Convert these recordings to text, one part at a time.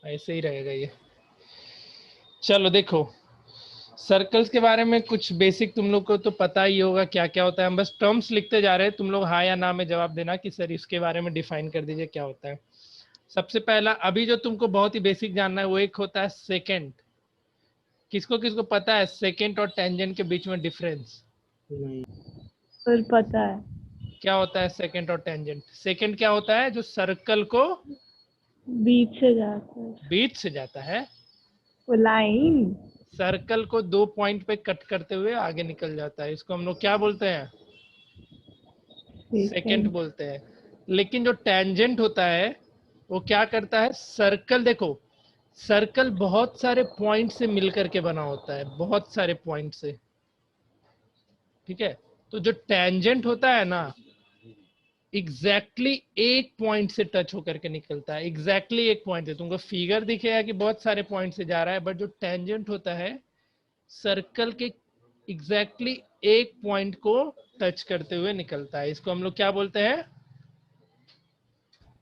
ऐसे ही रहेगा ये। चलो देखो, सर्कल्स के बारे में कुछ बेसिक तुम लोग को तो पता ही होगा क्या क्या होता है। हम बस टर्म्स लिखते जा रहे हैं, तुम लोग हाँ या ना में जवाब देना कि सर इसके बारे में डिफाइन कर दीजिए क्या होता है। सबसे पहला अभी जो तुमको बहुत ही बेसिक जानना है वो एक होता है सेकेंड। किसको किसको पता है सेकेंड और टेंजेंट के बीच में डिफरेंस? सर पता है। क्या होता है सेकेंड और टेंजेंट? सेकेंड क्या होता है? जो सर्कल को बीच से जाता है बीच से जाता है, वो लाइन। सर्कल को 2 पॉइंट पे कट करते हुए आगे निकल जाता है, इसको हम लोग क्या बोलते हैं? Second second. बोलते हैं। लेकिन जो टेंजेंट होता है वो क्या करता है? सर्कल, देखो सर्कल बहुत सारे पॉइंट से मिलकर के बना होता है, बहुत सारे पॉइंट से, ठीक है। तो जो टेंजेंट होता है ना, एग्जैक्टली एक पॉइंट से टच होकर के निकलता है, एग्जैक्टली एक पॉइंट से। तुमको फिगर दिखेगा कि बहुत सारे पॉइंट से जा रहा है, बट जो टेंजेंट होता है सर्कल के एग्जैक्टली एक पॉइंट को टच करते हुए निकलता है, इसको हम लोग क्या बोलते हैं?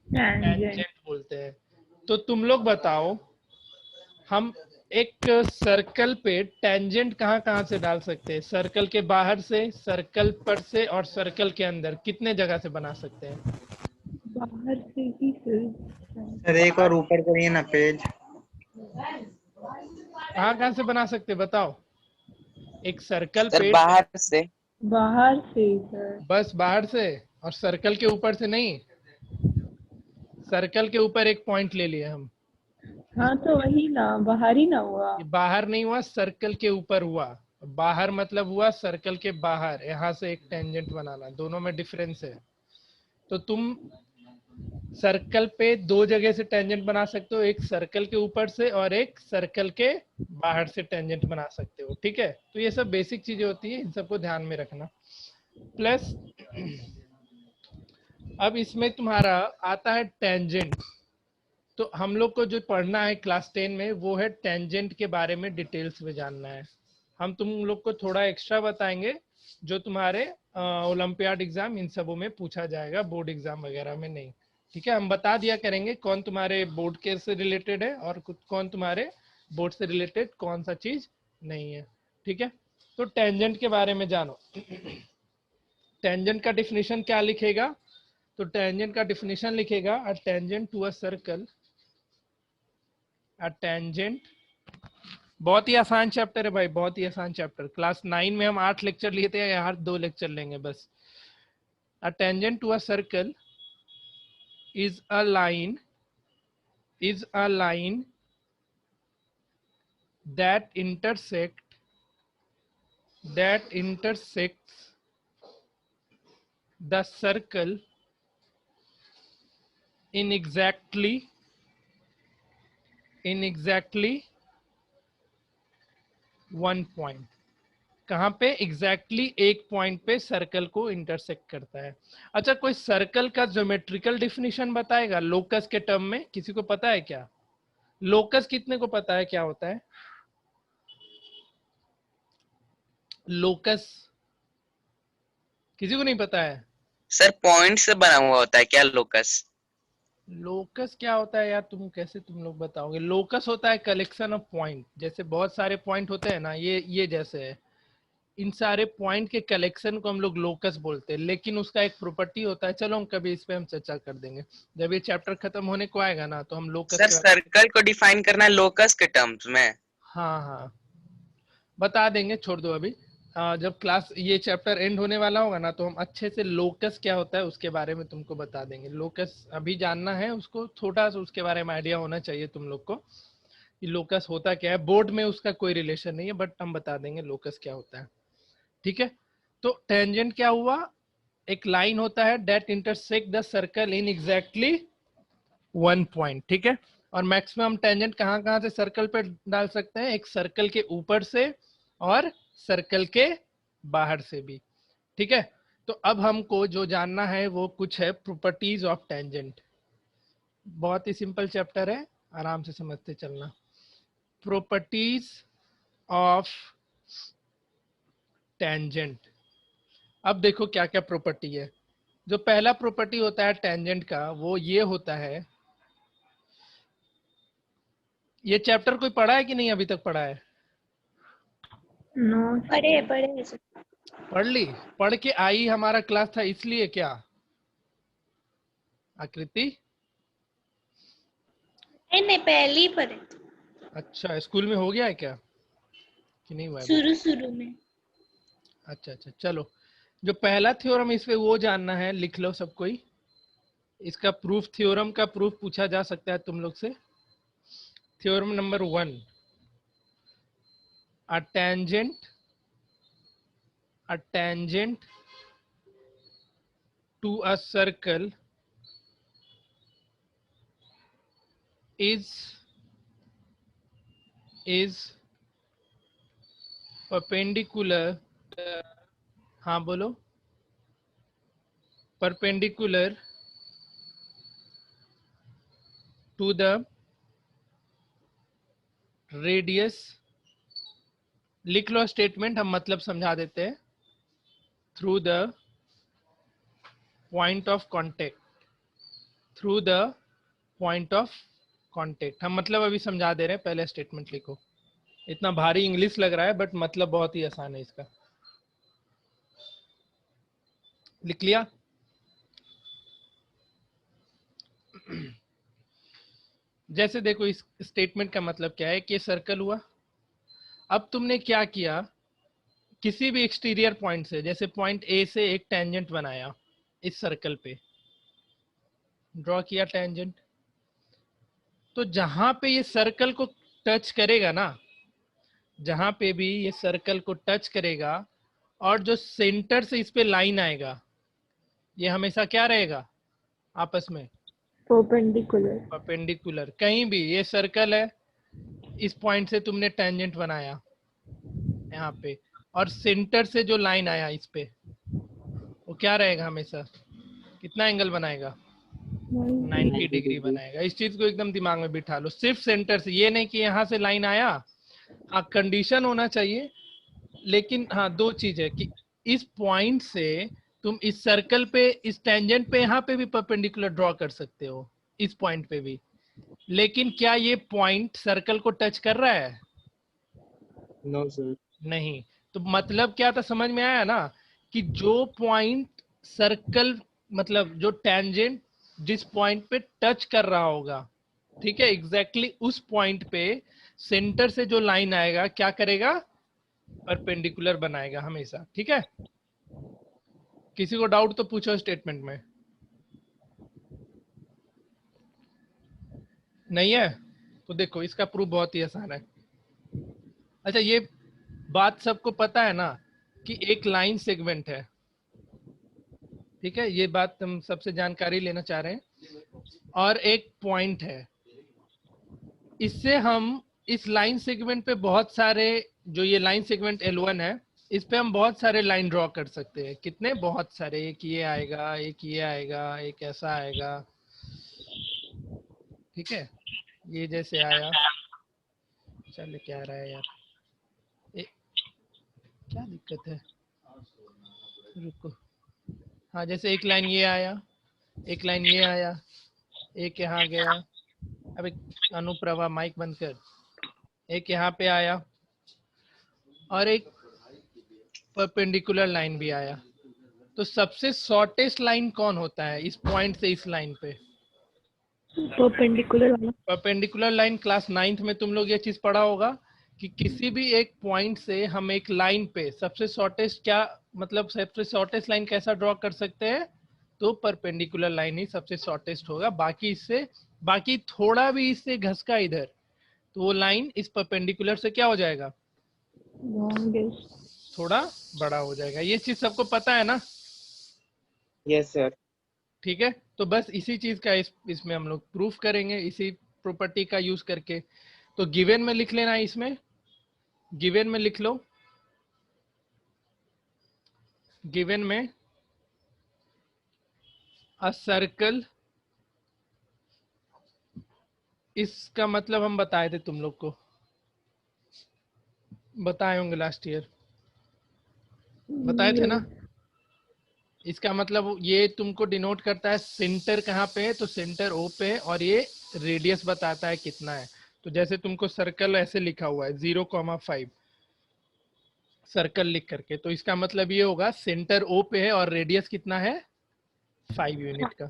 टेंजेंट। टेंजेंट बोलते हैं। तो तुम लोग बताओ, हम एक सर्कल पे टेंजेंट कहाँ कहाँ से डाल सकते हैं? सर्कल के बाहर से, सर्कल पर से, और सर्कल के अंदर कितने जगह से बना सकते हैं? बाहर से ही फिर सर एक और ऊपर करिए ना पेज। कहाँ कहाँ से बना सकते हैं बताओ? एक सर्कल सर पे बाहर से। बाहर से ही सर। बस बाहर से, और सर्कल के ऊपर से नहीं। सर्कल के ऊपर एक पॉइंट ले लिए हम, हाँ तो वही ना, बाहर ही ना हुआ। ये बाहर नहीं हुआ, सर्कल के ऊपर हुआ। बाहर मतलब हुआ सर्कल के बाहर, यहाँ से एक टेंजेंट बनाना, दोनों में डिफरेंस है। तो तुम सर्कल पे दो जगह से टेंजेंट बना सकते हो, एक सर्कल के ऊपर से और एक सर्कल के बाहर से टेंजेंट बना सकते हो, ठीक है। तो ये सब बेसिक चीजें होती है, इन सबको ध्यान में रखना। प्लस अब इसमें तुम्हारा आता है टेंजेंट। तो हम लोग को जो पढ़ना है क्लास 10 में वो है टेंजेंट के बारे में डिटेल्स में जानना है। हम तुम लोग को थोड़ा एक्स्ट्रा बताएंगे जो तुम्हारे ओलंपियाड एग्जाम इन सबों में पूछा जाएगा, बोर्ड एग्जाम वगैरह में नहीं, ठीक है। हम बता दिया करेंगे कौन तुम्हारे बोर्ड के से रिलेटेड है और कौन तुम्हारे बोर्ड से रिलेटेड कौन सा चीज नहीं है, ठीक है। तो टेंजेंट के बारे में जानो। टेंजेंट का डिफिनेशन क्या लिखेगा? तो टेंजेंट का डिफिनेशन लिखेगा a tangent to a circle, a tangent. बहुत ही आसान चैप्टर है भाई, बहुत ही आसान चैप्टर। क्लास 9 में हम 8 लेक्चर लिए थे, यहाँ 2 लेक्चर लेंगे बस। A tangent to a circle is a line, is a line that intersects the circle in exactly one point। कहाँ पे? एग्जैक्टली एक पॉइंट पे सर्कल को इंटरसेक्ट करता है। अच्छा, कोई सर्कल का ज्योमेट्रिकल डिफिनीशन बताएगा लोकस के टर्म में? किसी को पता है क्या? लोकस कितने को पता है क्या होता है लोकस? किसी को नहीं पता है? सर पॉइंट से बना हुआ होता है क्या लोकस? लोकस क्या होता है यार, तुम लोग बताओगे? लोकस होता है कलेक्शन ऑफ पॉइंट, जैसे बहुत सारे पॉइंट होते हैं ना, ये जैसे है, इन सारे पॉइंट के कलेक्शन को हम लोग लोकस बोलते हैं। लेकिन उसका एक प्रॉपर्टी होता है, चलो हम कभी इस पे हम चर्चा कर देंगे जब ये चैप्टर खत्म होने को आएगा ना, तो हम लोकस सर के बारे में। सर्कल को डिफाइन करना है लोकस के टर्म्स में। हाँ हाँ, बता देंगे, छोड़ दो अभी। जब क्लास ये चैप्टर एंड होने वाला होगा ना, तो हम अच्छे से लोकस क्या होता है उसके बारे में तुमको बता देंगे। लोकस अभी जानना है, उसको थोड़ा सा उसके बारे में आइडिया होना चाहिए तुम लोग को कि लोकस होता क्या है। बोर्ड में उसका कोई रिलेशन नहीं है, बट हम बता देंगे लोकस क्या होता है, ठीक है। तो टेंजेंट क्या हुआ? एक लाइन होता है that intersect the circle in exactly one point, ठीक है। और मैक्सिमम टेंजेंट कहाँ कहाँ से सर्कल पे डाल सकते हैं? एक सर्कल के ऊपर से और सर्कल के बाहर से भी, ठीक है। तो अब हमको जो जानना है वो कुछ है प्रॉपर्टीज ऑफ टेंजेंट। बहुत ही सिंपल चैप्टर है, आराम से समझते चलना। Properties of tangent. अब देखो क्या क्या प्रॉपर्टी है। जो पहला प्रॉपर्टी होता है टेंजेंट का वो ये होता है ये चैप्टर कोई पढ़ा है कि नहीं, अभी तक पढ़ा है? नो पढ़े पढ़े सर। पढ़ ली? पढ़ के आई हमारा क्लास था इसलिए क्या आकृति? नहीं पहले ही पढ़े थे, अच्छा, स्कूल में हो गया है क्या कि नहीं हुआ है? शुरू शुरू में। अच्छा अच्छा, चलो जो पहला थ्योरम इस पे वो जानना है, लिख लो सब कोई। इसका प्रूफ, थ्योरम का प्रूफ पूछा जा सकता है तुम लोग से। Theorem number 1, a tangent to a circle is perpendicular, हाँ बोलो, perpendicular to the radius, लिख लो स्टेटमेंट, हम मतलब समझा देते हैं। Through the point of contact, through the point of contact, हम मतलब अभी समझा दे रहे हैं, पहले स्टेटमेंट लिखो। इतना भारी इंग्लिश लग रहा है बट मतलब बहुत ही आसान है इसका। लिख लिया? जैसे देखो इस स्टेटमेंट का मतलब क्या है कि सर्कल हुआ। अब तुमने क्या किया, किसी भी एक्सटीरियर पॉइंट से, जैसे पॉइंट ए से एक टेंजेंट बनाया इस सर्कल पे, ड्रॉ किया टेंजेंट। तो जहां पे ये सर्कल को टच करेगा ना, जहां पे भी ये सर्कल को टच करेगा और जो सेंटर से इस पे लाइन आएगा, ये हमेशा क्या रहेगा आपस में? परपेंडिकुलर। परपेंडिकुलर। कहीं भी ये सर्कल है, इस पॉइंट से तुमने टेंजेंट बनाया यहाँ पे, और सेंटर से जो लाइन आया इस पे, वो क्या रहेगा हमेशा? कितना एंगल बनाएगा? 90 डिग्री बनाएगा। इस चीज को एकदम दिमाग में बिठा लो। सिर्फ सेंटर से, ये नहीं कि यहाँ से लाइन आया। हाँ, कंडीशन होना चाहिए, लेकिन हाँ दो चीज है कि इस पॉइंट से तुम इस सर्कल पे, इस टेंजेंट पे यहाँ पे भी परपेंडिकुलर ड्रॉ कर सकते हो, इस पॉइंट पे भी। लेकिन क्या ये पॉइंट सर्कल को टच कर रहा है? No sir. नहीं। तो मतलब क्या था, समझ में आया ना? कि जो पॉइंट सर्कल, मतलब जो टेंजेंट जिस पॉइंट पे टच कर रहा होगा, ठीक है, एग्जैक्टली उस पॉइंट पे सेंटर से जो लाइन आएगा क्या करेगा? परपेंडिकुलर बनाएगा हमेशा। ठीक है, किसी को डाउट तो पूछो स्टेटमेंट में। नहीं है तो देखो इसका प्रूफ बहुत ही आसान है। अच्छा, ये बात सबको पता है ना कि एक लाइन सेगमेंट है, ठीक है, ये बात हम सबसे जानकारी लेना चाह रहे हैं। और एक पॉइंट है, इससे हम इस लाइन सेगमेंट पे बहुत सारे, जो ये लाइन सेगमेंट L1 है, इस पे हम बहुत सारे लाइन ड्रॉ कर सकते हैं। कितने? बहुत सारे। एक ये आएगा, एक ये आएगा, एक ऐसा आएगा, ठीक है, ये जैसे आया। चल क्या आ रहा है यार, क्या दिक्कत है, रुको। हाँ, जैसे एक लाइन ये आया, एक लाइन ये आया, एक यहाँ गया। अब एक अनुप्रभा माइक बंद कर। एक यहाँ पे आया और एक परपेंडिकुलर लाइन भी आया। तो सबसे शॉर्टेस्ट लाइन कौन होता है इस पॉइंट से इस लाइन पे? परपेंडिकुलर वाला। परपेंडिकुलर लाइन क्लास 9th में तुम लोग ये चीज पढ़ा होगा कि किसी भी एक पॉइंट से हम एक लाइन पे सबसे शॉर्टेस्ट, क्या मतलब सबसे शॉर्टेस्ट लाइन कैसा ड्रॉ कर सकते हैं? तो परपेंडिकुलर लाइन ही सबसे शॉर्टेस्ट होगा। बाकी इससे, बाकी थोड़ा भी इससे घसका इधर, तो वो लाइन इस परपेंडिकुलर से क्या हो जाएगा? लॉन्गेस्ट। थोड़ा बड़ा हो जाएगा। ये चीज सबको पता है ना? Yes sir. ठीक है, तो बस इसी चीज का इसमें हम लोग प्रूफ करेंगे, इसी प्रॉपर्टी का यूज करके। तो गिवन में लिख लेना, इसमें गिवन में लिख लो, गिवन में अ सर्कल, इसका मतलब हम बताए थे तुम लोग को, बताए होंगे लास्ट ईयर, बताए थे ना? इसका मतलब ये तुमको डिनोट करता है सेंटर कहाँ पे है, तो सेंटर O पे है, और ये रेडियस बताता है कितना है। तो जैसे तुमको सर्कल ऐसे लिखा हुआ है 0,5 सर्कल लिख करके, तो इसका मतलब ये होगा सेंटर ओ पे है और रेडियस कितना है 5 यूनिट का।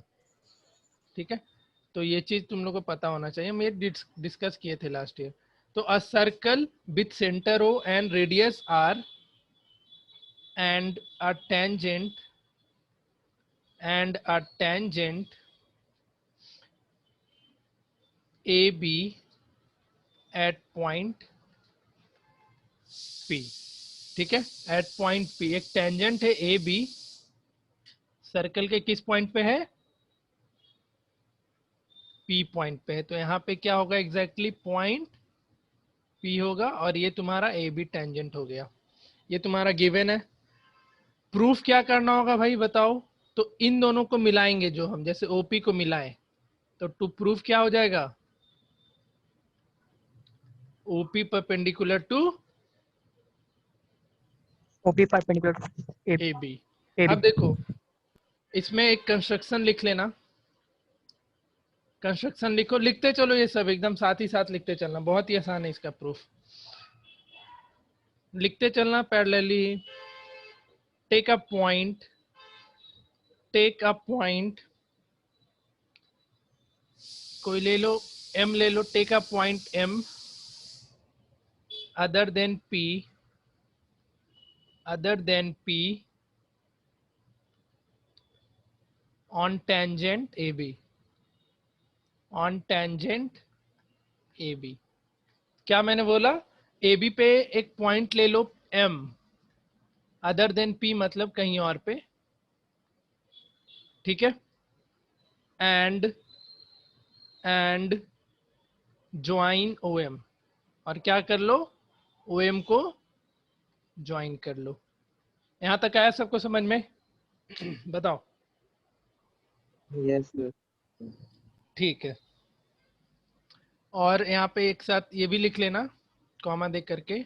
ठीक है, तो ये चीज तुम लोग को पता होना चाहिए, हम ये डिस्कस किए थे लास्ट ईयर। तो a circle with centre O and radius R and a tangent AB at point P। ठीक है, एट पॉइंट P एक टेंजेंट है AB सर्कल के किस पॉइंट पे है, P पॉइंट पे है। तो यहाँ पे क्या होगा एग्जैक्टली पॉइंट P होगा और ये तुम्हारा AB टेंजेंट हो गया। ये तुम्हारा गिवन है। प्रूफ क्या करना होगा भाई बताओ। तो इन दोनों को मिलाएंगे, जो हम जैसे OP को मिलाएं, तो टू प्रूफ क्या हो जाएगा, OP perpendicular to OP perpendicular AB। अब देखो इसमें एक कंस्ट्रक्शन लिख लेना, कंस्ट्रक्शन लिखो, लिखते चलो ये सब एकदम साथ ही साथ लिखते चलना, बहुत ही आसान है इसका प्रूफ। लिखते चलना पैरेलली। टेक अ पॉइंट कोई ले लो, M ले लो, take a point M other than P on tangent AB। क्या मैंने बोला, AB पे एक पॉइंट ले लो M, अदर देन P मतलब कहीं और पे, ठीक है, एंड ज्वाइन OM, और क्या कर लो, OM को ज्वाइन कर लो। यहां तक आया सबको समझ में? बताओ। Yes, sir. ठीक है, और यहाँ पे एक साथ ये भी लिख लेना कॉमा दे करके,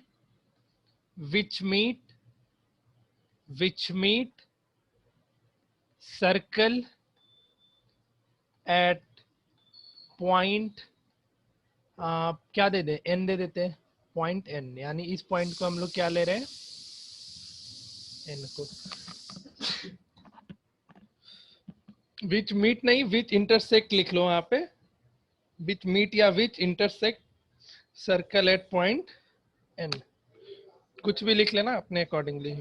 विच मीट सर्कल एट पॉइंट, क्या दे दे, N दे देते हैं, पॉइंट N, यानी इस पॉइंट को हम लोग क्या ले रहे हैं, N को। विच मीट नहीं, विच इंटरसेक्ट लिख लो यहाँ पे, विच मीट या विच intersect circle eight point N, कुछ भी लिख लेना अपने अकॉर्डिंगली।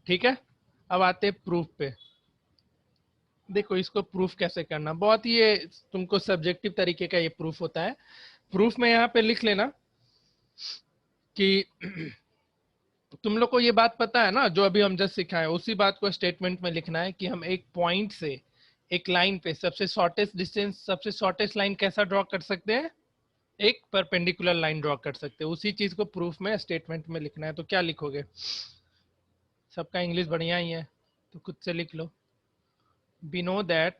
ठीक है, अब आते प्रूफ पे। देखो इसको प्रूफ कैसे करना, बहुत ही ये तुमको सब्जेक्टिव तरीके का ये प्रूफ होता है। प्रूफ में यहाँ पे लिख लेना कि तुम लोग को ये बात पता है ना, जो अभी हम जस्ट सिखाए उसी बात को स्टेटमेंट में लिखना है कि हम एक पॉइंट से एक लाइन पे सबसे शॉर्टेस्ट डिस्टेंस, सबसे शॉर्टेस्ट लाइन कैसा ड्रॉ कर सकते हैं, एक परपेंडिकुलर लाइन ड्रॉ कर सकते हैं। उसी चीज को प्रूफ में स्टेटमेंट में लिखना है। तो क्या लिखोगे, सबका इंग्लिश बढ़िया ही है तो खुद से लिख लो। we know that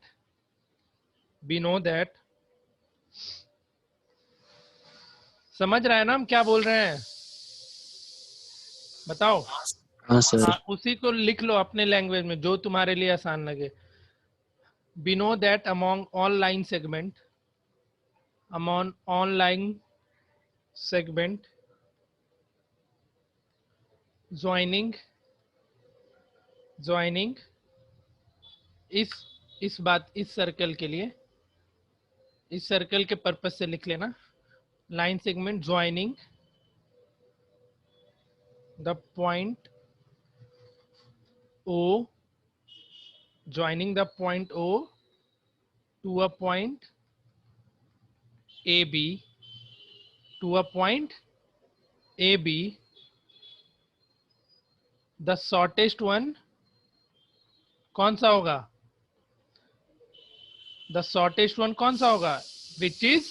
समझ रहा है ना हम क्या बोल रहे हैं, बताओ। हाँ सर। हाँ, उसी को लिख लो अपने लैंग्वेज में जो तुम्हारे लिए आसान लगे। we know that among all line segment joining इस सर्कल के लिए, इस सर्कल के पर्पस से लिख लेना, line segment joining the point O to a point AB the shortest one कौन सा होगा, the shortest one कौन सा होगा, which is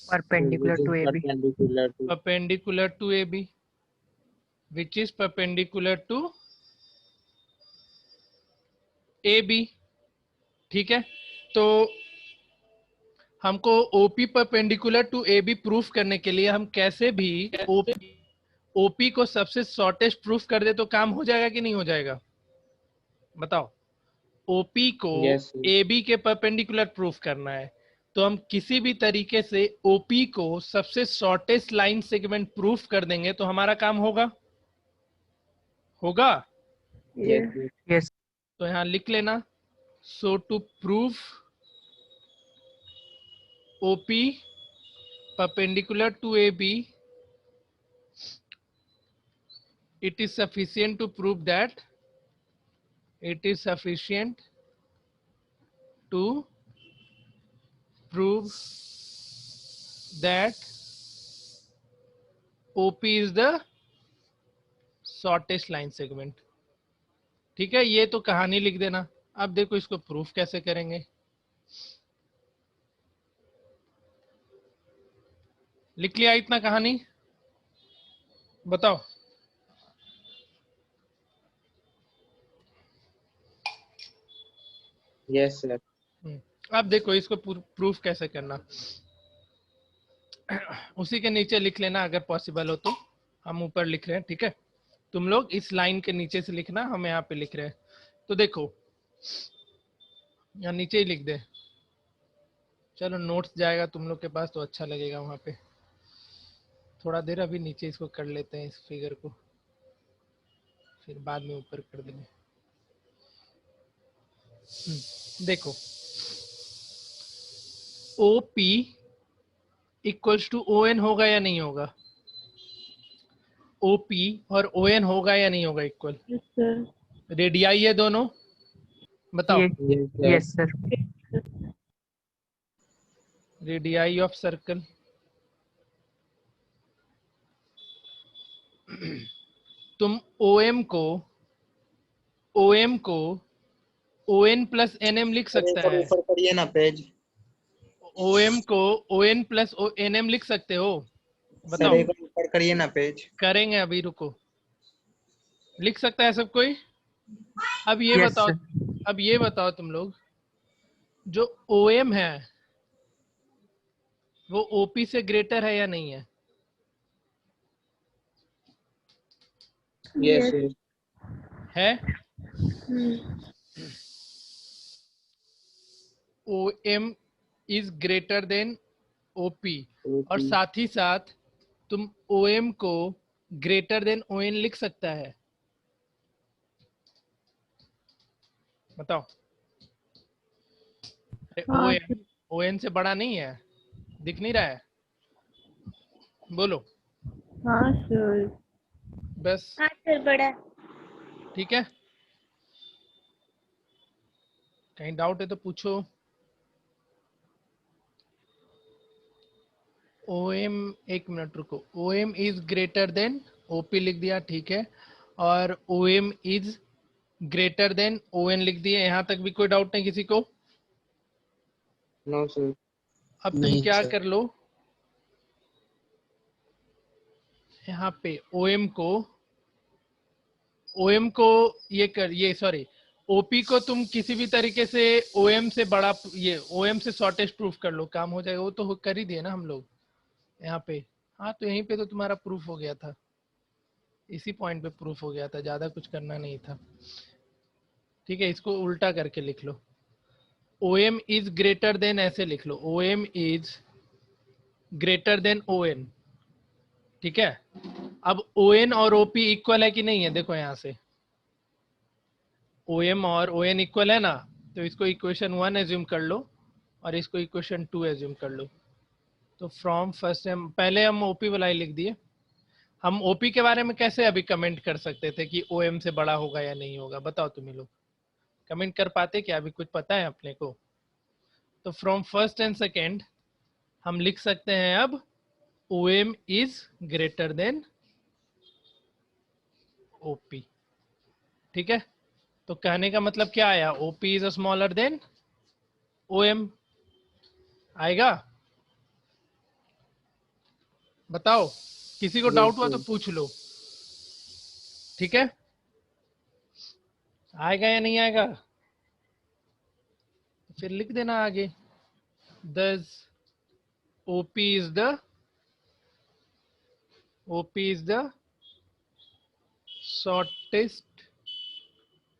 perpendicular to AB, perpendicular to AB, which is perpendicular to AB। ठीक है, तो हमको OP perpendicular to AB proof करने के लिए हम कैसे भी OP को सबसे शॉर्टेस्ट प्रूफ कर दे तो काम हो जाएगा कि नहीं हो जाएगा, बताओ। OP को Yes, sir. AB के परपेंडिकुलर प्रूफ करना है तो हम किसी भी तरीके से ओपी को सबसे शॉर्टेस्ट लाइन सेगमेंट प्रूफ कर देंगे तो हमारा काम होगा होगा। Yes, Yes. sir. Yes. तो यहाँ लिख लेना, so to prove OP perpendicular to A B it is sufficient to prove that it is sufficient to prove that OP is the shortest line segment। ठीक है, ये तो कहानी लिख देना। अब देखो इसको प्रूफ कैसे करेंगे। लिख लिया इतना कहानी, बताओ। Yes, sir. अब देखो इसको प्रूफ कैसे करना। उसी के नीचे लिख लेना अगर पॉसिबल हो तो। हम ऊपर लिख रहे हैं, ठीक है, तुम लोग इस लाइन के नीचे से लिखना, हम यहाँ पे लिख रहे हैं। तो देखो यहाँ नीचे ही लिख दे, चलो नोट्स जाएगा तुम लोग के पास तो अच्छा लगेगा वहां पे। थोड़ा देर अभी नीचे इसको कर लेते हैं इस फिगर को, फिर बाद में ऊपर कर देंगे। देखो OP इक्वल्स टू ON होगा या नहीं होगा? OP और ON होगा या नहीं होगा इक्वल? Yes, sir. रेडियाई है दोनों, बताओ। Yes. Yes, sir. Yes, sir. Radii of circle. तुम OM को ON प्लस NM लिख सकता है। ऊपर करिए ना पेज। OM को ON प्लस NM लिख सकते हो, बताओ। सर एक बार ऊपर करिए ना पेज। करेंगे अभी, रुको। लिख सकता है सब कोई? अब ये Yes, बताओ, sir. अब ये बताओ तुम लोग, जो OM है वो OP से ग्रेटर है या नहीं है? Yes, Yes. sir. है। Hmm. OM is greater than OP, और साथ ही साथ तुम OM को ग्रेटर देन ON लिख सकता है, बताओ। हाँ, OM ON से बड़ा नहीं है, दिख नहीं रहा है? बोलो हाँ सर। बस, हाँ सर, बड़ा। ठीक है। कहीं डाउट है तो पूछो। OM, एक मिनट रुको, OM is greater than OP लिख दिया, ठीक है, और OM is greater than ON लिख दिए। यहाँ तक भी कोई डाउट नहीं किसी को? No sir. अब तुम क्या कर लो, यहाँ पे OM को ये सॉरी OP को तुम किसी भी तरीके से OM से बड़ा, ये OM से शॉर्टेस्ट प्रूफ कर लो, काम हो जाएगा। वो तो कर ही दिए ना हम लोग यहाँ पे। हाँ तो यहीं पे तो तुम्हारा प्रूफ हो गया था, इसी पॉइंट पे प्रूफ हो गया था, ज्यादा कुछ करना नहीं था। ठीक है, इसको उल्टा करके लिख लो, OM इज ग्रेटर देन, ऐसे लिख लो, OM is greater than ON, ठीक है। अब ON और OP इक्वल है कि नहीं है? देखो यहाँ से OM और ON इक्वल है ना, तो इसको इक्वेशन 1 एज्यूम कर लो और इसको इक्वेशन 2 एज्यूम कर लो। तो फ्रॉम फर्स्ट हम पहले हम OP वाला ही लिख दिए। हम OP के बारे में कैसे अभी कमेंट कर सकते थे कि OM से बड़ा होगा या नहीं होगा? बताओ तुम लोग, कमेंट कर पाते क्या? अभी कुछ पता है अपने को? तो फ्रॉम फर्स्ट एंड सेकेंड हम लिख सकते हैं अब OM is greater than OP, ठीक है। तो कहने का मतलब क्या आया? OP is smaller than OM आएगा? बताओ, किसी को डाउट हुआ तो पूछ लो, ठीक है। आएगा या नहीं आएगा? फिर लिख देना आगे, thus OP is the shortest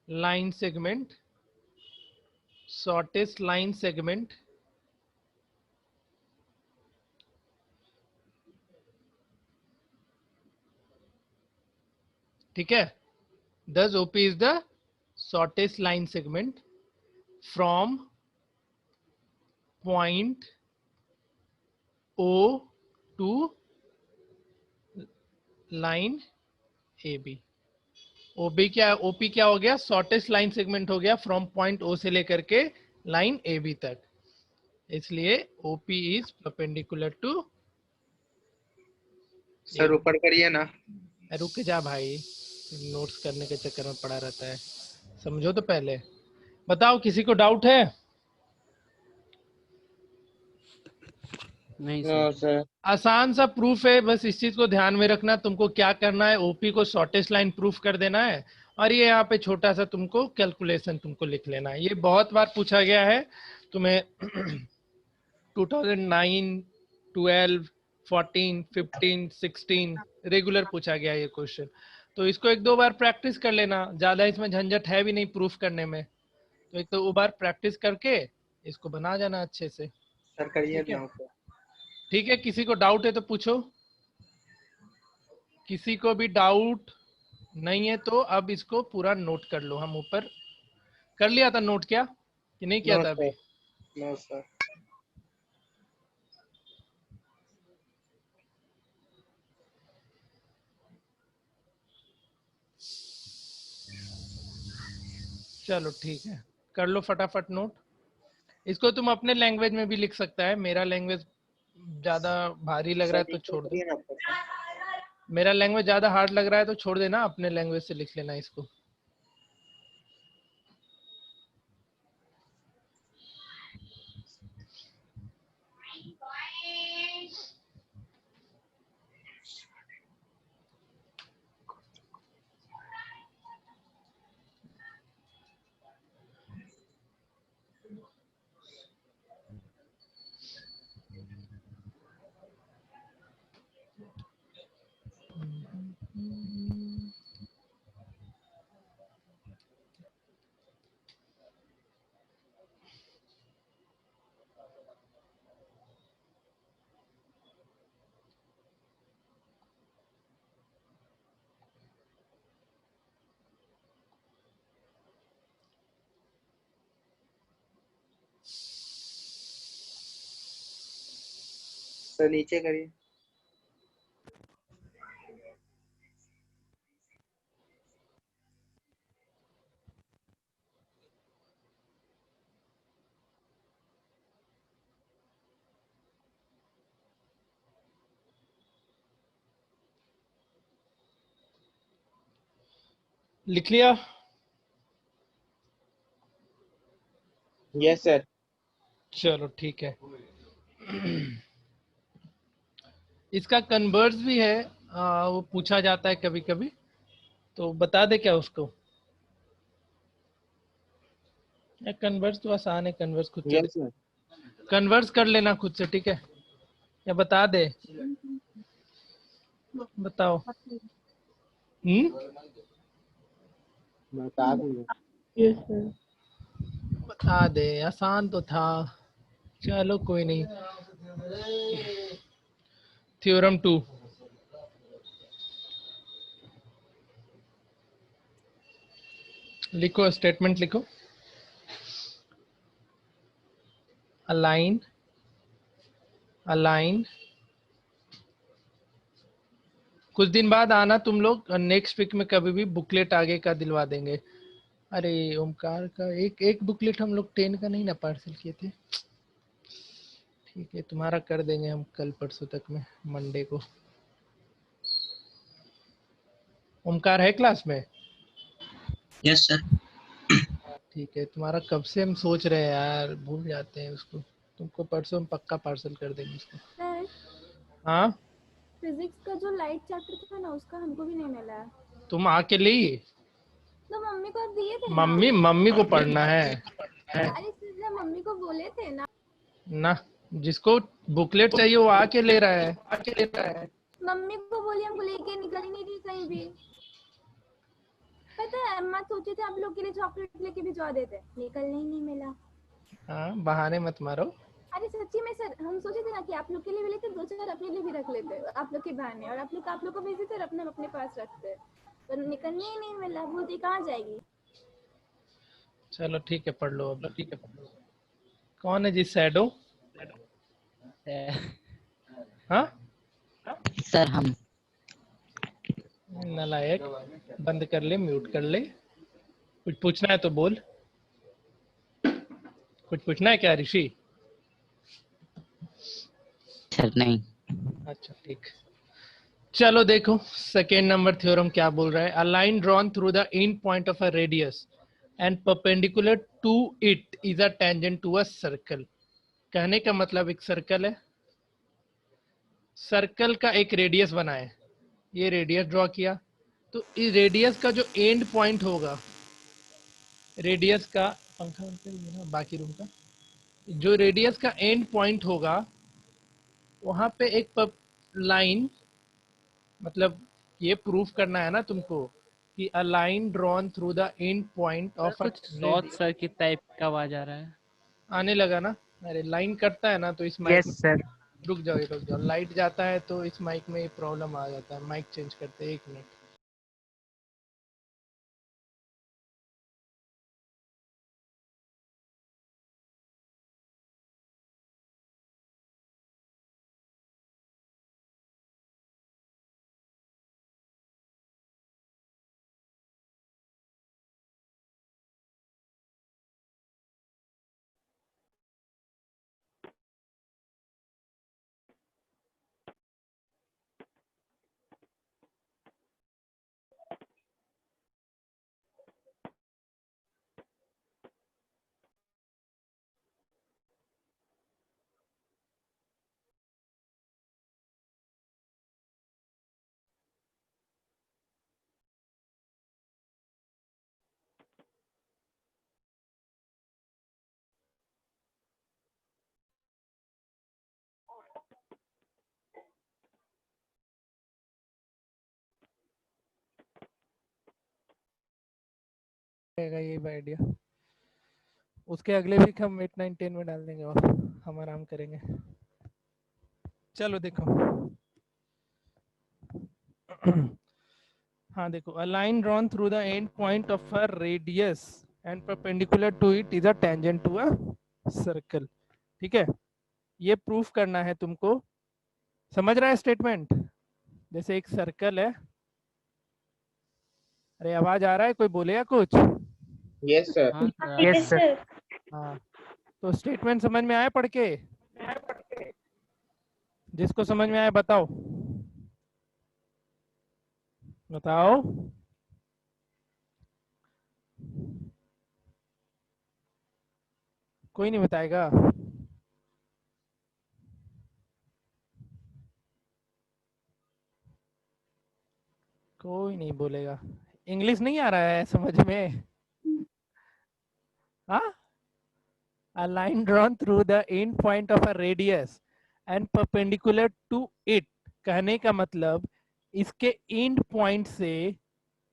line segment ठीक है, thus OP is the shortest line segment from point O to line AB. OB क्या, OP क्या हो गया, शॉर्टेस्ट लाइन सेगमेंट हो गया फ्रॉम पॉइंट O से लेकर के लाइन AB तक, इसलिए OP is perpendicular to. Sir ऊपर करिए ना। रुक जा भाई, नोट्स करने के चक्कर में पड़ा रहता है, समझो तो पहले। बताओ किसी को डाउट है? नहीं नो सर। सर। आसान सा प्रूफ है, बस इस चीज को ध्यान में रखना। तुमको क्या करना है, ओपी को शॉर्टेस्ट लाइन प्रूफ कर देना है, और ये यहाँ पे छोटा सा तुमको कैलकुलेशन तुमको लिख लेना है। ये बहुत बार पूछा गया है तुम्हें 2009, 12, 14, 15, 16 रेगुलर पूछा गया ये क्वेश्चन। तो इसको एक दो बार प्रैक्टिस कर लेना, ज्यादा इसमें झंझट है भी नहीं प्रूफ करने में। तो एक दो बार प्रैक्टिस करके इसको बना जाना अच्छे से। सर करिए ठीक है? ना ऊपर। ठीक है, किसी को डाउट है तो पूछो। किसी को भी डाउट नहीं है तो अब इसको पूरा नोट कर लो। हम ऊपर कर लिया था नोट क्या, कि नहीं किया नो था अभी? सर। No sir. चलो ठीक है, कर लो फटाफट नोट। इसको तुम अपने लैंग्वेज में भी लिख सकता है, मेरा लैंग्वेज ज्यादा भारी लग रहा है तो छोड़ दो। करिए ना ऊपर सर। मेरा लैंग्वेज ज्यादा हार्ड लग रहा है तो छोड़ देना, अपने लैंग्वेज से लिख लेना इसको। सर नीचे करिए। लिख लिया? Yes sir. चलो ठीक है। इसका कन्वर्स भी है, वो पूछा जाता है कभी कभी, तो बता दे क्या उसको। कन्वर्स तो आसान है, कन्वर्स खुद से यस सर। कन्वर्स कर लेना खुद से, ठीक है? या बता दे, बताओ। बता दूंगा। Yes sir. बता दे, आसान तो था। चलो कोई नहीं। थ्योरम 2, लिखो, स्टेटमेंट लिखो। अलाइन अलाइन कुछ दिन बाद आना तुम लोग, नेक्स्ट वीक में कभी भी बुकलेट आगे का दिलवा देंगे। अरे ओमकार का एक बुकलेट हम लोग 10 का नहीं ना पार्सल किए थे। ठीक है, तुम्हारा कर देंगे हम कल परसों तक में, मंडे को। ओमकार है क्लास में? Yes sir. ठीक है, तुम्हारा कब से हम सोच रहे हैं यार, भूल जाते हैं उसको। तुमको परसों हम पक्का पार्सल कर देंगे उसको। सर, हाँ, फिजिक्स का जो लाइट चैप्टर था ना, उसका हमको भी नहीं मिला है। तुम आके ली? तो मम्मी को आप दिए थे ना। मम्मी को पढ़ना है। अरे सर, मम्मी को बोले थे ना। ना, जिसको बुकलेट चाहिए वो आके ले रहा है। मम्मी को बोलिए, हमको लेके निकल ही नहीं रही कहीं भी। पता है, अम्मा सोचे थे आप लोग के लिए चॉकलेट लेके भिजवा देते, निकलने ही नहीं मिला। हाँ, बहाने मत मारो। अरे सच्ची में सर, हम सोचे थे ना कि आप लोग के लिए भी लेते, 2-4 अपने लिए भी रख लेते, आप लोग के बहाने, और आप लोग को भेजते और अपने पास रखते। तो निकलने ही नहीं मिला, भूति कहाँ जाएगी? चलो ठीक है, पढ़ लो अब। कौन है जी शैडो? हाँ, सर हम नालायक, बंद कर ले, म्यूट कर ले। कुछ पूछना है तो बोल। कुछ पूछना है क्या ऋषि? सर नहीं। अच्छा ठीक। चलो देखो सेकेंड नंबर थ्योरम क्या बोल रहा है। A line drawn through the end point of a radius and perpendicular to it is a tangent to a circle. कहने का मतलब एक सर्कल है, सर्कल का एक रेडियस बनाए, ये रेडियस ड्रॉ किया, तो इस रेडियस का जो एंड पॉइंट होगा, रेडियस का पंखा बंद कर दिया ना, बाकी रूम का जो रेडियस का एंड पॉइंट होगा वहां पे एक लाइन, मतलब ये प्रूफ करना है ना तुमको कि अ line drawn through the end point of अ कुछ शॉर्ट सर्किट टाइप का आवाज आ रहा है। आने लगा ना। अरे लाइन कटता है ना तो इस माइक यस सर। रुक जाओ, लाइट जाता है तो इस माइक में ये प्रॉब्लम आ जाता है। माइक चेंज करते हैं, 1 मिनट। ये आइडिया उसके अगले वीक हम 8 9 10 में डाल देंगे और हम आराम करेंगे। चलो देखो हाँ देखो, a line drawn through the end point of a radius and perpendicular to it is a tangent to a circle. ठीक है, ये प्रूफ करना है तुमको। समझ रहा है स्टेटमेंट? जैसे एक सर्कल है। अरे आवाज आ रहा है? कोई बोलेगा कुछ? Yes sir. हाँ ठीक है यस सर। सर। हाँ, तो स्टेटमेंट समझ में आया पढ़ के? जिसको समझ में आया बताओ, बताओ। कोई नहीं बताएगा? कोई नहीं बोलेगा। इंग्लिश नहीं आ रहा है समझ में? हाँ, a line drawn through the end point of a radius and perpendicular to it। कहने का मतलब इसके एंड पॉइंट से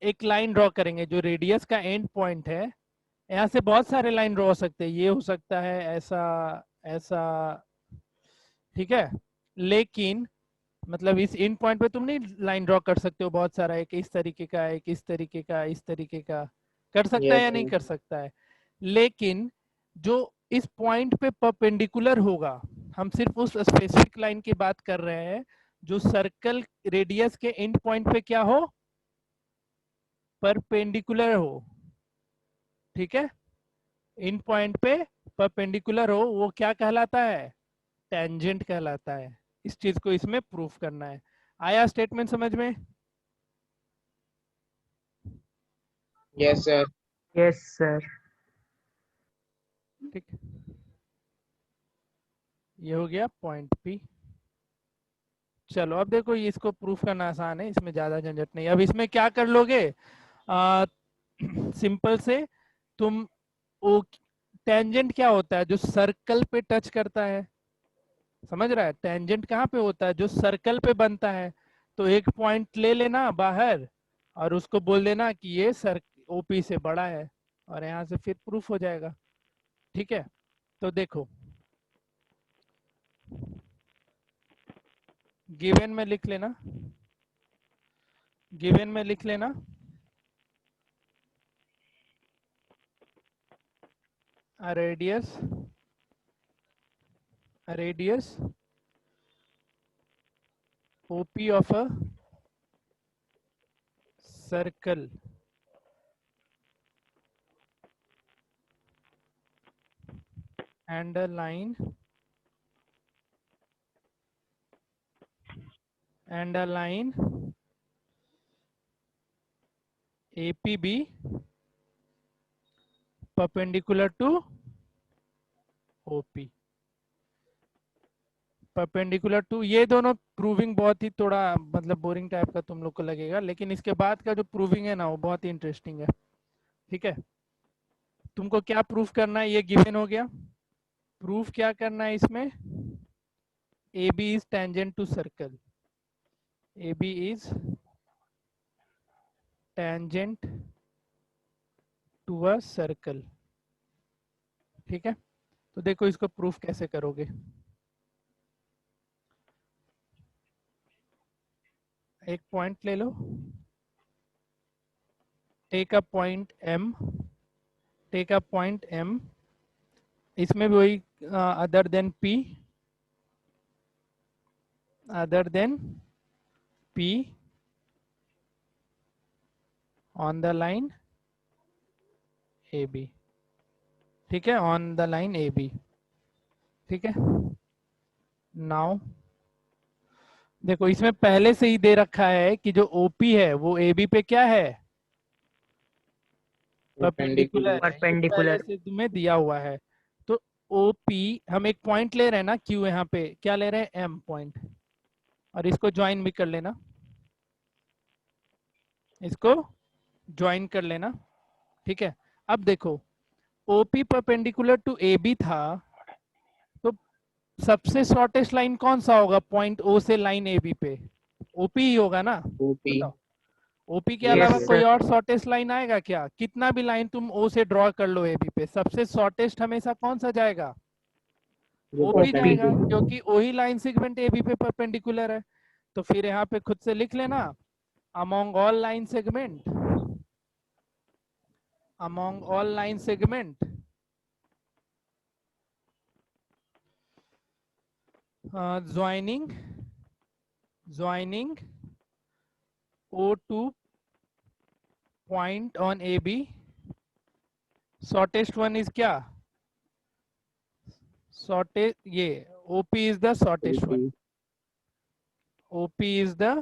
एक लाइन ड्रॉ करेंगे जो रेडियस का एंड पॉइंट है। यहाँ से बहुत सारे लाइन ड्रॉ हो सकते हैं, ये हो सकता है ऐसा, ऐसा, ठीक है। लेकिन मतलब इस एंड पॉइंट पे तुम नहीं लाइन ड्रॉ कर सकते हो बहुत सारा, एक इस तरीके का, एक इस तरीके का, इस तरीके का। कर सकता है या नहीं कर सकता है? लेकिन जो इस पॉइंट पे परपेंडिकुलर होगा, हम सिर्फ उस स्पेसिफिक लाइन की बात कर रहे हैं जो सर्कल रेडियस के एंड पॉइंट पे क्या हो, परपेंडिकुलर हो। ठीक है, एंड पॉइंट पे परपेंडिकुलर हो, वो क्या कहलाता है? टेंजेंट कहलाता है। इस चीज को इसमें प्रूफ करना है। आया स्टेटमेंट समझ में? Yes sir. Yes sir. ठीक, ये हो गया पॉइंट पी। चलो अब देखो, ये इसको प्रूफ करना आसान है, इसमें ज्यादा झंझट नहीं। अब इसमें क्या कर लोगे, सिंपल से तुम वो टेंजेंट क्या होता है जो सर्कल पे टच करता है। समझ रहा है? टेंजेंट कहाँ पे होता है? जो सर्कल पे बनता है। तो एक पॉइंट ले लेना बाहर और उसको बोल देना कि ये सर ओपी से बड़ा है, और यहाँ से फिर प्रूफ हो जाएगा। ठीक है, तो देखो गिवन में लिख लेना, गिवन में लिख लेना a radius OP of a circle and a line APB perpendicular to OP, perpendicular to, ये दोनों प्रूविंग बहुत ही थोड़ा मतलब बोरिंग टाइप का तुम लोग को लगेगा, लेकिन इसके बाद का जो प्रूविंग है ना वो बहुत ही इंटरेस्टिंग है। ठीक है, तुमको क्या प्रूफ करना है, ये गिवन हो गया। प्रूफ क्या करना है इसमें, AB is tangent to circle, AB is tangent to a circle. ठीक है, तो देखो इसको प्रूफ कैसे करोगे। एक पॉइंट ले लो, टेक अ पॉइंट M, इसमें भी वही other than P on the line AB। ठीक है, ऑन द लाइन AB। ठीक है, नाउ देखो इसमें पहले से ही दे रखा है कि जो OP है वो AB पे क्या है, परपेंडिकुलर। पहले से तुम्हें दिया हुआ है। तो OP हम एक पॉइंट ले रहे हैं ना Q, यहाँ पे क्या ले रहे हैं, M पॉइंट, और इसको ज्वाइन भी कर लेना, इसको ज्वाइन कर लेना। ठीक है, अब देखो OP परपेंडिकुलर टू AB था, तो सबसे शॉर्टेस्ट लाइन कौन सा होगा पॉइंट O से लाइन AB पे, OP ही होगा ना। OP। OP के अलावा कोई और शॉर्टेस्ट लाइन आएगा क्या, कितना भी लाइन तुम O से ड्रॉ कर लो AB पे, सबसे शॉर्टेस्ट हमेशा कौन सा जाएगा, OP जाएगा, क्योंकि वही लाइन सेगमेंट AB पे परपेंडिकुलर है। तो फिर यहाँ पे खुद से लिख लेना, among all line segment, joining O2 point on AB, shortest one is क्या, shortest, ये OP is the shortest one, OP is the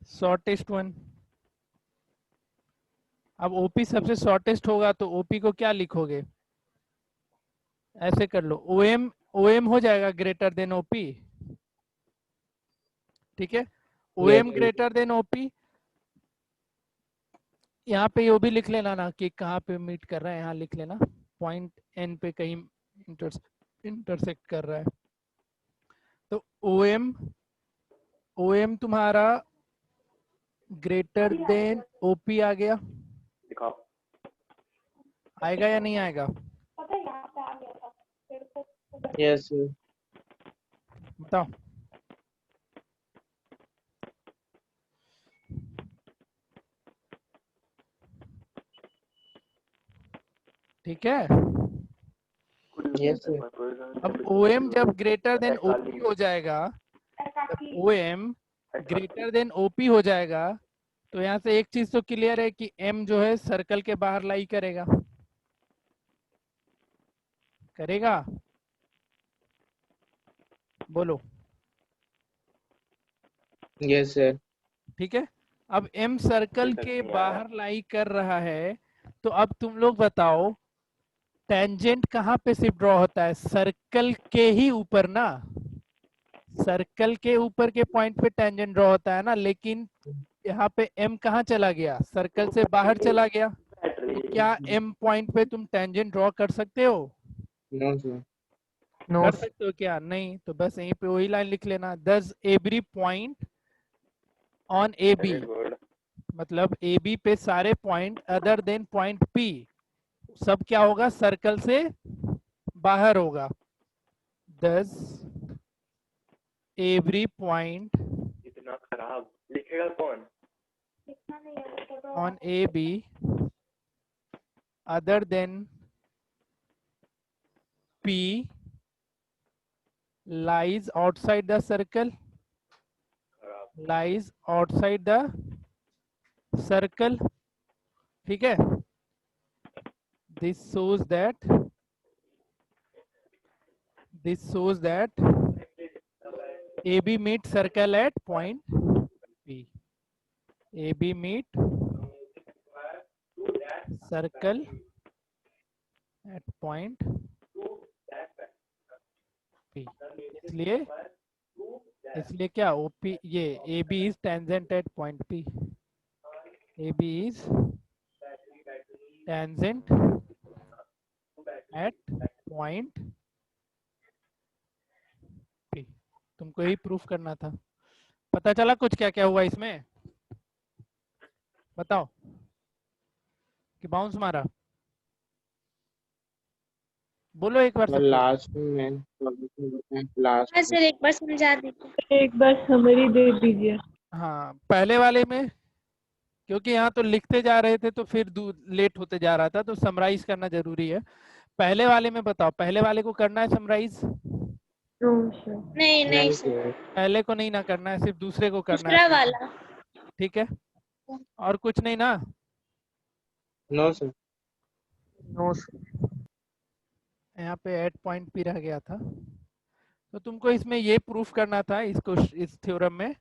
shortest one। अब OP सबसे शॉर्टेस्ट होगा तो OP को क्या लिखोगे, ऐसे कर लो, OM हो जाएगा ग्रेटर देन OP। ठीक है, OM ग्रेटर देन OP। यहाँ पे ये भी लिख लेना ना कि कहाँ पे मीट कर रहा है, यहाँ लिख लेना पॉइंट N पे कहीं इंटरसेक्ट कर रहा है। तो OM तुम्हारा ग्रेटर देन OP आ गया, आएगा या नहीं आएगा, यस बताओ। ठीक है, यस अब OM जब ग्रेटर देन OP हो जाएगा, जब OM ग्रेटर देन OP हो जाएगा, तो यहाँ से एक चीज तो क्लियर है कि M जो है सर्कल के बाहर लाई करेगा, बोलो। Yes sir. ठीक है, अब M सर्कल के बाहर लाई कर रहा है, तो अब तुम लोग बताओ टेंजेंट कहाँ पे सिर्फ ड्रॉ होता है, सर्कल के ही ऊपर ना, सर्कल के ऊपर के पॉइंट पे टेंजेंट ड्रॉ होता है ना, लेकिन यहाँ पे M कहाँ चला गया, सर्कल से बाहर चला गया। तो क्या M पॉइंट पे तुम टेंजेंट ड्रॉ कर सकते हो, नो सर। कर सकते हो क्या, नहीं, तो बस यहीं पे वही लाइन लिख लेना, दस एवरी पॉइंट ऑन AB, मतलब AB पे सारे point other than point P सब क्या होगा, सर्कल से बाहर होगा। दस एवरी पॉइंट इतना खराब लिखेगा कौन, on AB other than P lies outside the circle, lies outside the circle, ठीक है? This shows that AB meet circle at point P. AB meet circle at point P. इसलिए क्या OP ये AB is tangent at point P. AB is tangent at point P. तुमको ही proof करना था। पता चला कुछ क्या क्या हुआ इसमें? बताओ कि बाउंस मारा? बोलो एक बार सब। लास्ट में लास्ट हाँ सर, एक बार समझा दीजिए। एक बार समरी दे दीजिए। हाँ, पहले वाले में क्योंकि यहाँ तो लिखते जा रहे थे तो फिर लेट होते जा रहा था, तो समराइज करना जरूरी है। पहले वाले में बताओ, पहले वाले को करना है समराइज? नहीं नहीं सर, पहले को नहीं ना करना है, सिर्फ दूसरे को करना दूसरा है। वाला। ठीक है, और कुछ नहीं ना? No sir. No sir. यहाँ पे एट पॉइंट पी रह गया था, तो तुमको इसमें ये प्रूफ करना था इसको, इस थ्योरम में,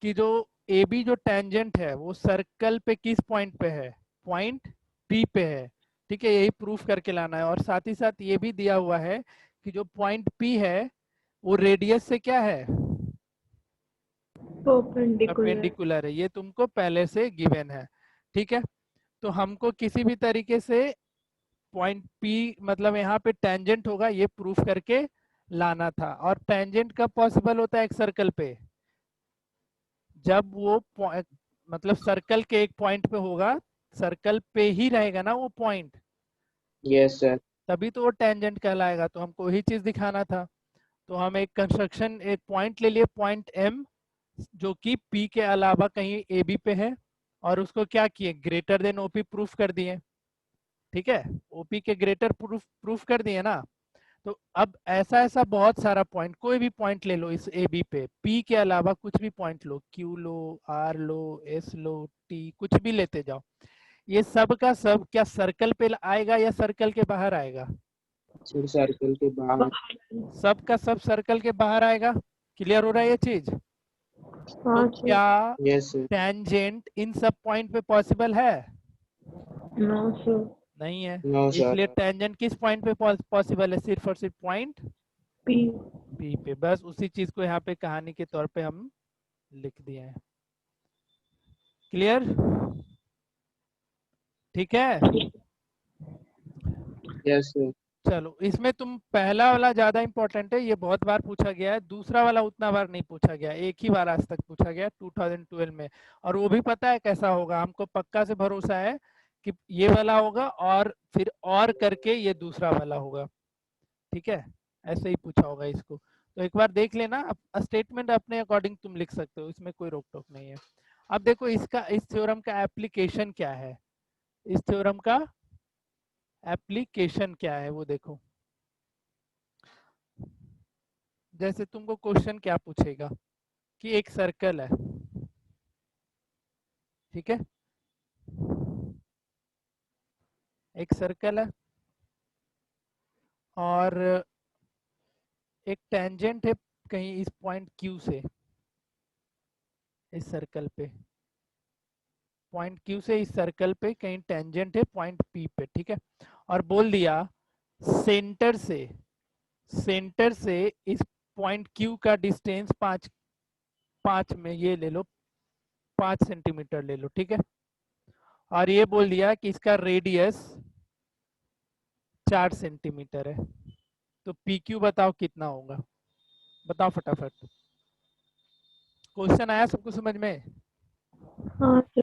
कि जो AB जो टेंजेंट है वो सर्कल पे किस पॉइंट पे है? पॉइंट P पे है। ठीक है, यही प्रूफ करके लाना है। और साथ ही साथ ये भी दिया हुआ है कि जो पॉइंट P है वो रेडियस से क्या है? परपेंडिकुलर है। ये तुमको पहले से गिवन है। ठीक है, तो हमको किसी भी तरीके से पॉइंट P मतलब यहाँ पे टेंजेंट होगा ये प्रूफ करके लाना था। और टेंजेंट कब पॉसिबल होता है एक सर्कल पे? जब वो मतलब सर्कल के एक पॉइंट पे होगा, सर्कल पे ही रहेगा ना वो पॉइंट। Yes sir. तभी तो वो टेंजेंट कहलाएगा। तो हमको वही चीज दिखाना था। तो हम एक कंस्ट्रक्शन, एक पॉइंट ले लिए, पॉइंट M, जो कि P के अलावा कहीं AB पे है, और उसको क्या किए? ग्रेटर देन OP प्रूफ कर दिए। ठीक है, OP के ग्रेटर प्रूफ कर दिए ना। तो अब ऐसा बहुत सारा पॉइंट, कोई भी पॉइंट ले लो इस AB पे, P के अलावा कुछ भी पॉइंट लो, Q लो, R लो, S लो, T, कुछ भी लेते जाओ। ये सब का सब क्या सर्कल पे आएगा या सर्कल के बाहर आएगा? सर्कल के बाहर। सब का सब सर्कल के बाहर आएगा। क्लियर हो रहा है ये चीज? तो क्या यस सर। टेंजेंट इन सब पॉइंट पे पॉसिबल है? No sir. नहीं है। No sir. इसलिए टेंजेंट किस पॉइंट पे पॉसिबल है? सिर्फ और सिर्फ पॉइंट P पे। बस उसी चीज को यहाँ पे कहानी के तौर पे हम लिख दिए हैं। क्लियर? ठीक है। Yes sir. चलो, इसमें तुम पहला वाला ज्यादा इंपॉर्टेंट है, ये बहुत बार पूछा गया है। दूसरा वाला उतना बार नहीं पूछा गया, एक ही बार आज तक पूछा गया 2012 में। और वो भी पता है कैसा होगा, हमको पक्का से भरोसा है कि ये वाला होगा और फिर और करके ये दूसरा वाला होगा। ठीक है, ऐसे ही पूछा होगा इसको। तो एक बार देख लेना, स्टेटमेंट अपने अकॉर्डिंग तुम लिख सकते हो, इसमें कोई रोक टोक नहीं है। अब देखो इसका, इस थ्योरम का एप्लीकेशन क्या है, इस थ्योरम का एप्लीकेशन क्या है वो देखो। जैसे तुमको क्वेश्चन क्या पूछेगा कि एक सर्कल है, ठीक है, एक सर्कल है और एक टेंजेंट है कहीं इस पॉइंट Q से, इस सर्कल पे, पॉइंट Q से इस सर्कल पे कहीं टेंजेंट है पॉइंट P पे। ठीक है, और बोल दिया सेंटर से इस पॉइंट Q का डिस्टेंस 5 में ये ले लो, 5 सेंटीमीटर ले लो। ठीक है, और ये बोल दिया कि इसका रेडियस 4 सेंटीमीटर है। तो PQ बताओ कितना होगा, बताओ फटाफट। क्वेश्चन आया सबको समझ में? हाँ सर।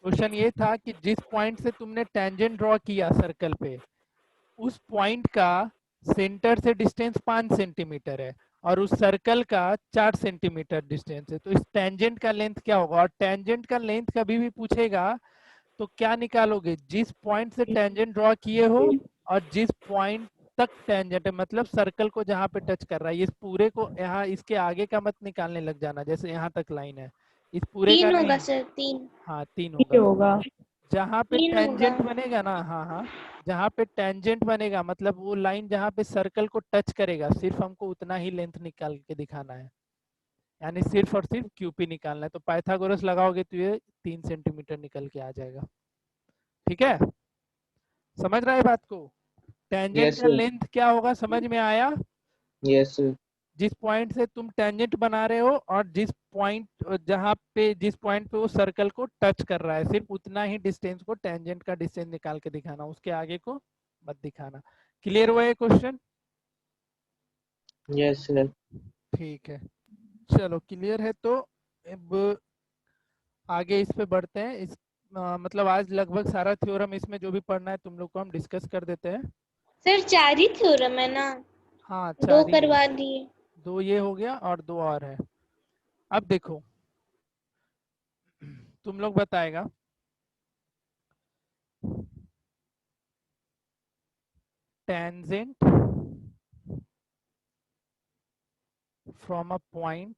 क्वेश्चन ये था कि जिस पॉइंट से तुमने टेंजेंट ड्रॉ किया सर्कल पे, उस पॉइंट का सेंटर से डिस्टेंस 5 सेंटीमीटर है और उस सर्कल का 4 सेंटीमीटर डिस्टेंस है। तो इस टेंजेंट का लेंथ क्या होगा? और टेंजेंट का लेंथ कभी भी पूछेगा तो क्या निकालोगे, जिस पॉइंट से टेंजेंट ड्रॉ किए हो और जिस पॉइंट तक टेंजेंट है, मतलब सर्कल को जहाँ पे टच कर रहा है, इस पूरे को यहाँ इसके आगे का मत निकालने लग जाना, जैसे यहाँ तक लाइन है, इस पूरे का 3 होगा नहीं। सर, 3 हाँ 3 ये होगा। होगा। जहाँ पे 3 होगा। टेंजेंट बनेगा ना, हाँ हाँ, जहाँ पे टेंजेंट बनेगा मतलब वो लाइन जहाँ पे सर्कल को टच करेगा, सिर्फ हमको उतना ही लेंथ निकाल के दिखाना है, यानी सिर्फ और सिर्फ क्यूपी निकालना है। तो पाइथागोरस लगाओगे तो ये 3 सेंटीमीटर निकल के आ जाएगा। ठीक है, समझ रहा है बात को? टेंजेंट यस का सर, लेंथ क्या होगा, समझ में आया? यस सर, जिस पॉइंट से तुम टेंजेंट बना रहे हो और जिस पॉइंट पे वो सर्कल को टच कर रहा है, सिर्फ उतना ही डिस्टेंस को, टेंजेंट का डिस्टेंस निकाल के दिखाना, उसके आगे को मत दिखाना। क्लियर हुआ ये क्वेश्चन? Yes sir. ठीक है, चलो क्लियर है तो अब आगे इस पे बढ़ते हैं। इस मतलब आज लगभग सारा थ्योरम इसमें जो भी पढ़ना है तुम लोग को हम डिस्कस कर देते हैं। सर 4 ही थ्योरम है ना? हाँ 2 4 ही है, करवा दिए। 2 ये हो गया और 2 और है। अब देखो तुम लोग बताएगा, tangent from a point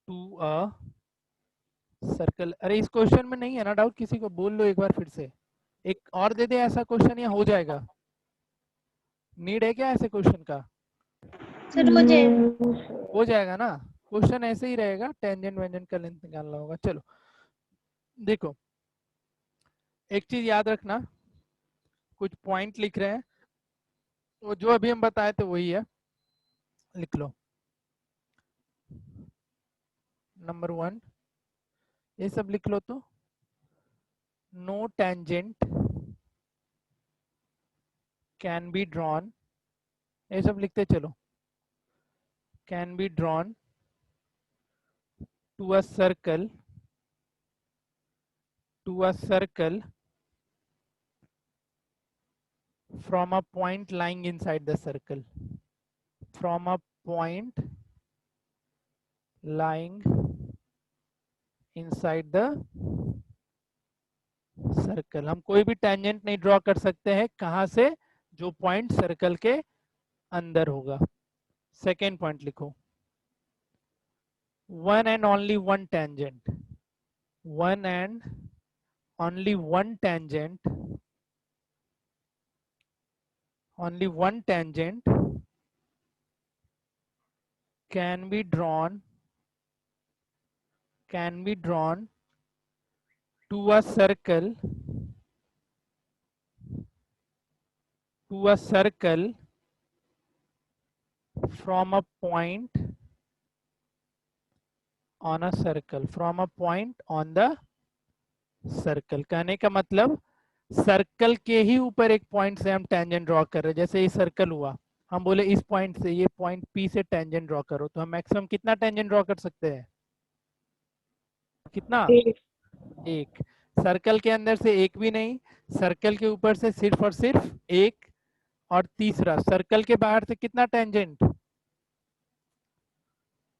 to a circle. अरे इस क्वेश्चन में नहीं है ना डाउट किसी को? बोल लो एक बार फिर से, एक और दे दे ऐसा क्वेश्चन, या हो जाएगा? नीड है क्या ऐसे क्वेश्चन का? सर हो जाएगा। हो जाएगा ना, क्वेश्चन ऐसे ही रहेगा, टेंजेंट वेंजेंट का लेंथ निकालना होगा। चलो देखो, एक चीज याद रखना, कुछ पॉइंट लिख रहे हैं, तो जो अभी हम बताए थे वही है, लिख लो। नंबर 1 ये सब लिख लो। तो no tangent can be drawn, ये सब लिखते चलो, can be drawn to a circle from a point lying inside the circle, from a point lying inside the circle. हम कोई भी टेंजेंट नहीं ड्रॉ कर सकते हैं, कहां से? जो पॉइंट सर्कल के अंदर होगा। सेकेंड पॉइंट लिखो, one and only one tangent, one and only one tangent, only one tangent can be drawn to a circle from a point on a circle, from a point on the circle. कहने का मतलब circle के ही ऊपर एक point से हम tangent draw कर रहे हैं। जैसे ये सर्कल हुआ, हम बोले इस पॉइंट से, ये पॉइंट पी से टेंजेंट ड्रॉ करो, तो हम मैक्सिमम कितना टेंजेंट ड्रॉ कर सकते हैं? कितना? एक। सर्कल के अंदर से एक भी नहीं, सर्कल के ऊपर से सिर्फ और सिर्फ एक। और तीसरा, सर्कल के बाहर से कितना टेंजेंट?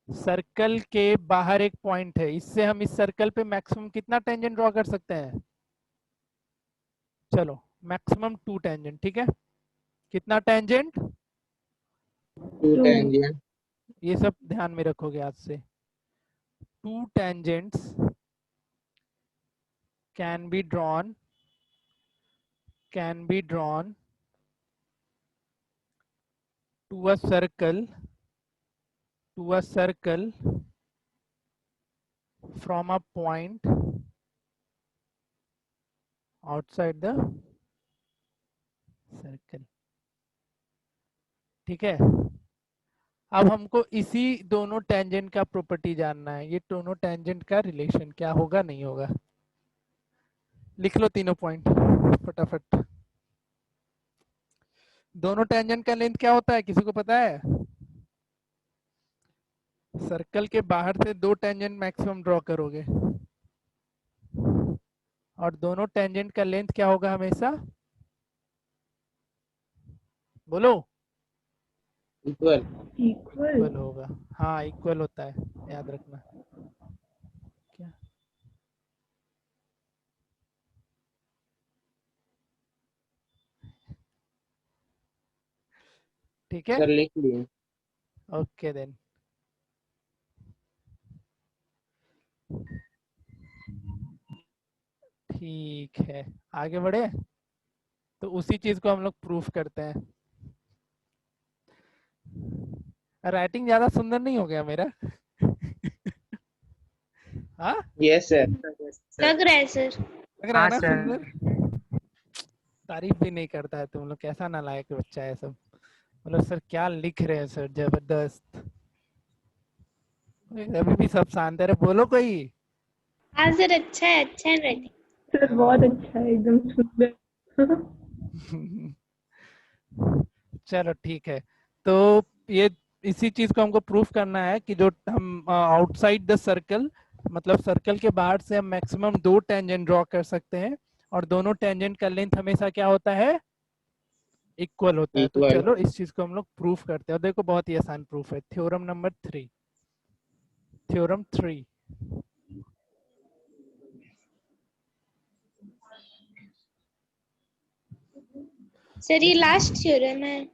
सर्कल के बाहर एक पॉइंट है, इससे हम इस सर्कल पे मैक्सिमम कितना टेंजेंट ड्रॉ कर सकते हैं? चलो मैक्सिमम 2 टेंजेंट। ठीक है, कितना टेंजेंट? 2 टेंजेंट। ये सब ध्यान में रखोगे आज से। 2 tangents can be drawn to a circle from a point outside the circle। ठीक है, अब हमको इसी दोनों टेंजेंट का प्रॉपर्टी जानना है, ये दोनों टेंजेंट का रिलेशन क्या होगा, नहीं होगा। लिख लो तीनों पॉइंट फटाफट। दोनों टेंजेंट का लेंथ क्या होता है, किसी को पता है? सर्कल के बाहर से 2 टेंजेंट मैक्सिमम ड्रॉ करोगे, और दोनों टेंजेंट का लेंथ क्या होगा हमेशा? बोलो। इक्वल। इक्वल होगा, हाँ इक्वल होता है, याद रखना। क्या ठीक है, सर लिख लिए। Okay then. ठीक है, आगे बढ़े। तो उसी चीज को हम लोग प्रूफ करते हैं। राइटिंग ज्यादा सुंदर नहीं हो गया मेरा? हाँ, यस सर। लग रहा है सर। लग रहा है हाँ ना सर। सुंदर? तारीफ भी नहीं करता है तुम लोग, कैसा नालायक बच्चा है सब। मतलब सर क्या लिख रहे हैं सर, जबरदस्त। अभी भी सब शांत है, बोलो कोई। हाँ सर, अच्छा है राइटिंग। सर बहुत अच्छा है, एकदम सुंदर। चलो ठीक है। तो ये इसी चीज को हमको प्रूफ करना है कि जो हम आउटसाइड द सर्कल, मतलब सर्कल के बाहर से हम मैक्सिमम 2 टेंजेंट ड्रॉ कर सकते हैं, और दोनों टेंजेंट का लेंथ हमेशा क्या होता है, इक्वल होता है। तो इक्वल। चलो इस चीज को हम लोग प्रूफ करते हैं, और देखो बहुत ही आसान प्रूफ है। Theorem number 3, theorem 3। सर ये लास्ट थ्योरम है।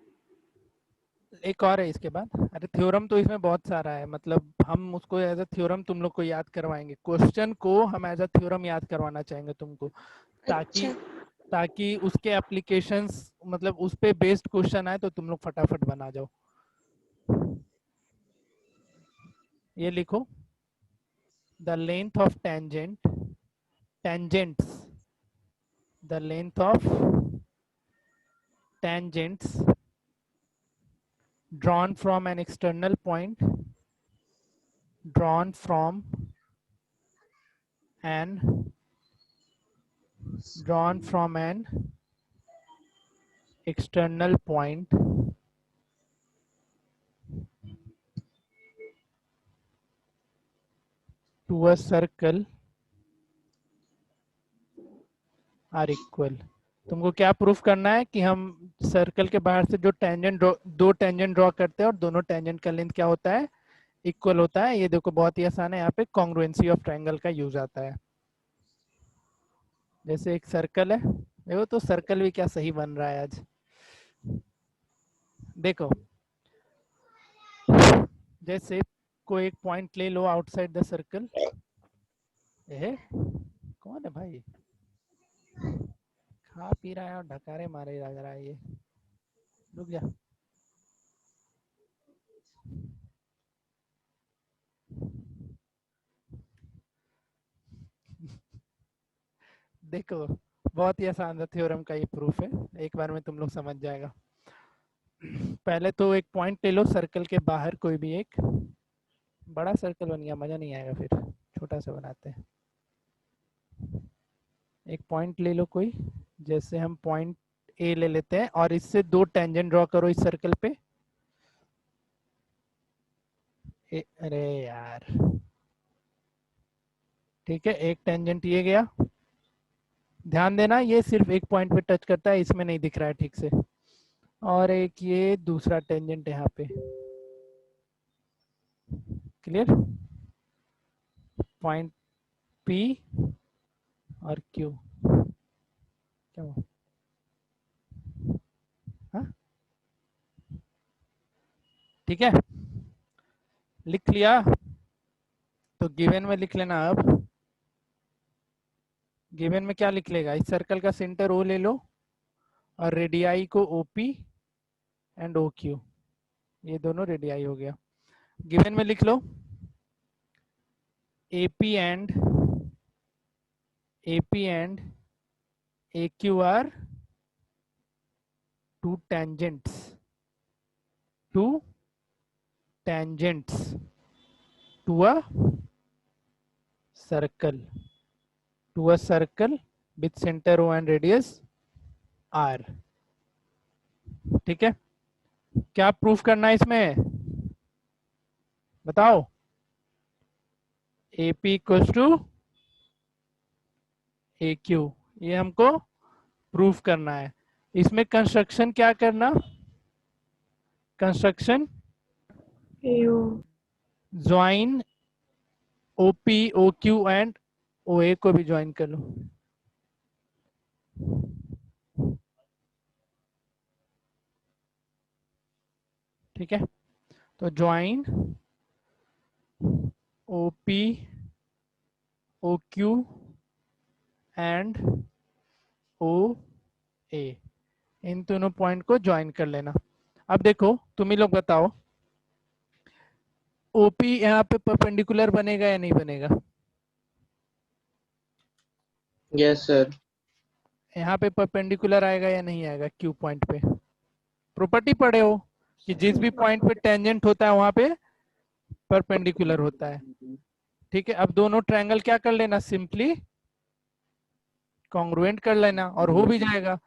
एक और है इसके बाद। अरे थ्योरम तो इसमें बहुत सारा है, मतलब हम उसको एज अ थ्योरम तुम लोग को याद करवाएंगे, क्वेश्चन को हम एज अ थ्योरम याद करवाना चाहेंगे तुमको, ताकि अच्छा। ताकि उसके एप्लीकेशंस, मतलब उस पे बेस्ड क्वेश्चन आए तो तुम लोग फटाफट बना जाओ। ये लिखो, the length of tangents, the length of tangents drawn from an external point, drawn from an external point to a circle are equal। तुमको क्या प्रूफ करना है कि हम सर्कल के बाहर से जो दो टेंजेंट ड्रॉ करते हैं और दोनों टेंजेंट का लेंथ क्या होता है, इक्वल होता है। ये देखो बहुत ही आसान है, यहाँ पे कॉन्ग्रुएंसी ऑफ ट्रायंगल का यूज आता है। जैसे एक सर्कल है, देखो तो सर्कल भी क्या सही बन रहा है आज। देखो जैसे कोई एक पॉइंट ले लो आउटसाइड द सर्कल। कौन है भाई, खा पी रहा है और ढकारे मारे लग रहा है ये, रुक जा। देखो बहुत ही आसान थ्योरम का ये प्रूफ है, एक बार में तुम लोग समझ जाएगा। पहले तो एक पॉइंट ले लो सर्कल के बाहर, कोई भी एक बड़ा सर्कल बन गया, मजा नहीं आएगा, फिर छोटा सा बनाते हैं। एक पॉइंट ले लो कोई, जैसे हम पॉइंट ए ले लेते हैं, और इससे 2 टेंजेंट ड्रॉ करो इस सर्कल पे। अरे यार, ठीक है, एक टेंजेंट ये गया। ध्यान देना ये सिर्फ एक पॉइंट पे टच करता है, इसमें नहीं दिख रहा है ठीक से। और एक ये दूसरा टेंजेंट यहाँ पे, क्लियर। पॉइंट पी और क्यू, क्या हुआ? हाँ ठीक है, लिख लिया। तो गिवन में लिख लेना। अब गिवन में क्या लिख लेगा, इस सर्कल का सेंटर ओ ले लो, और रेडियाई को ओपी एंड ओ क्यू, ये दोनों रेडियाई हो गया। गिवन में लिख लो AP and A Q are two tangents to a circle with centre O and radius R. ठीक है, क्या प्रूफ करना है इसमें, बताओ। AP इक्वल्स टू AQ, ये हमको प्रूफ करना है। इसमें कंस्ट्रक्शन क्या करना, construction AO join OP OQ and OA को भी ज्वाइन कर लो। ठीक है, तो join OP OQ and OA, इन दोनों पॉइंट को ज्वाइन कर लेना। अब देखो तुम ही लोग बताओ, OP यहाँ पे परपेंडिकुलर बनेगा या नहीं बनेगा? Yes, sir. यहाँ पे परपेंडिकुलर आएगा या नहीं आएगा? Q पॉइंट पे प्रॉपर्टी पढ़े हो कि जिस भी पॉइंट पे टेंजेंट होता है वहां पे परपेंडिकुलर होता है। ठीक है, अब दोनों ट्रायंगल क्या कर लेना, सिंपली कॉन्ग्रुएंट कर लेना और हो भी जाएगा।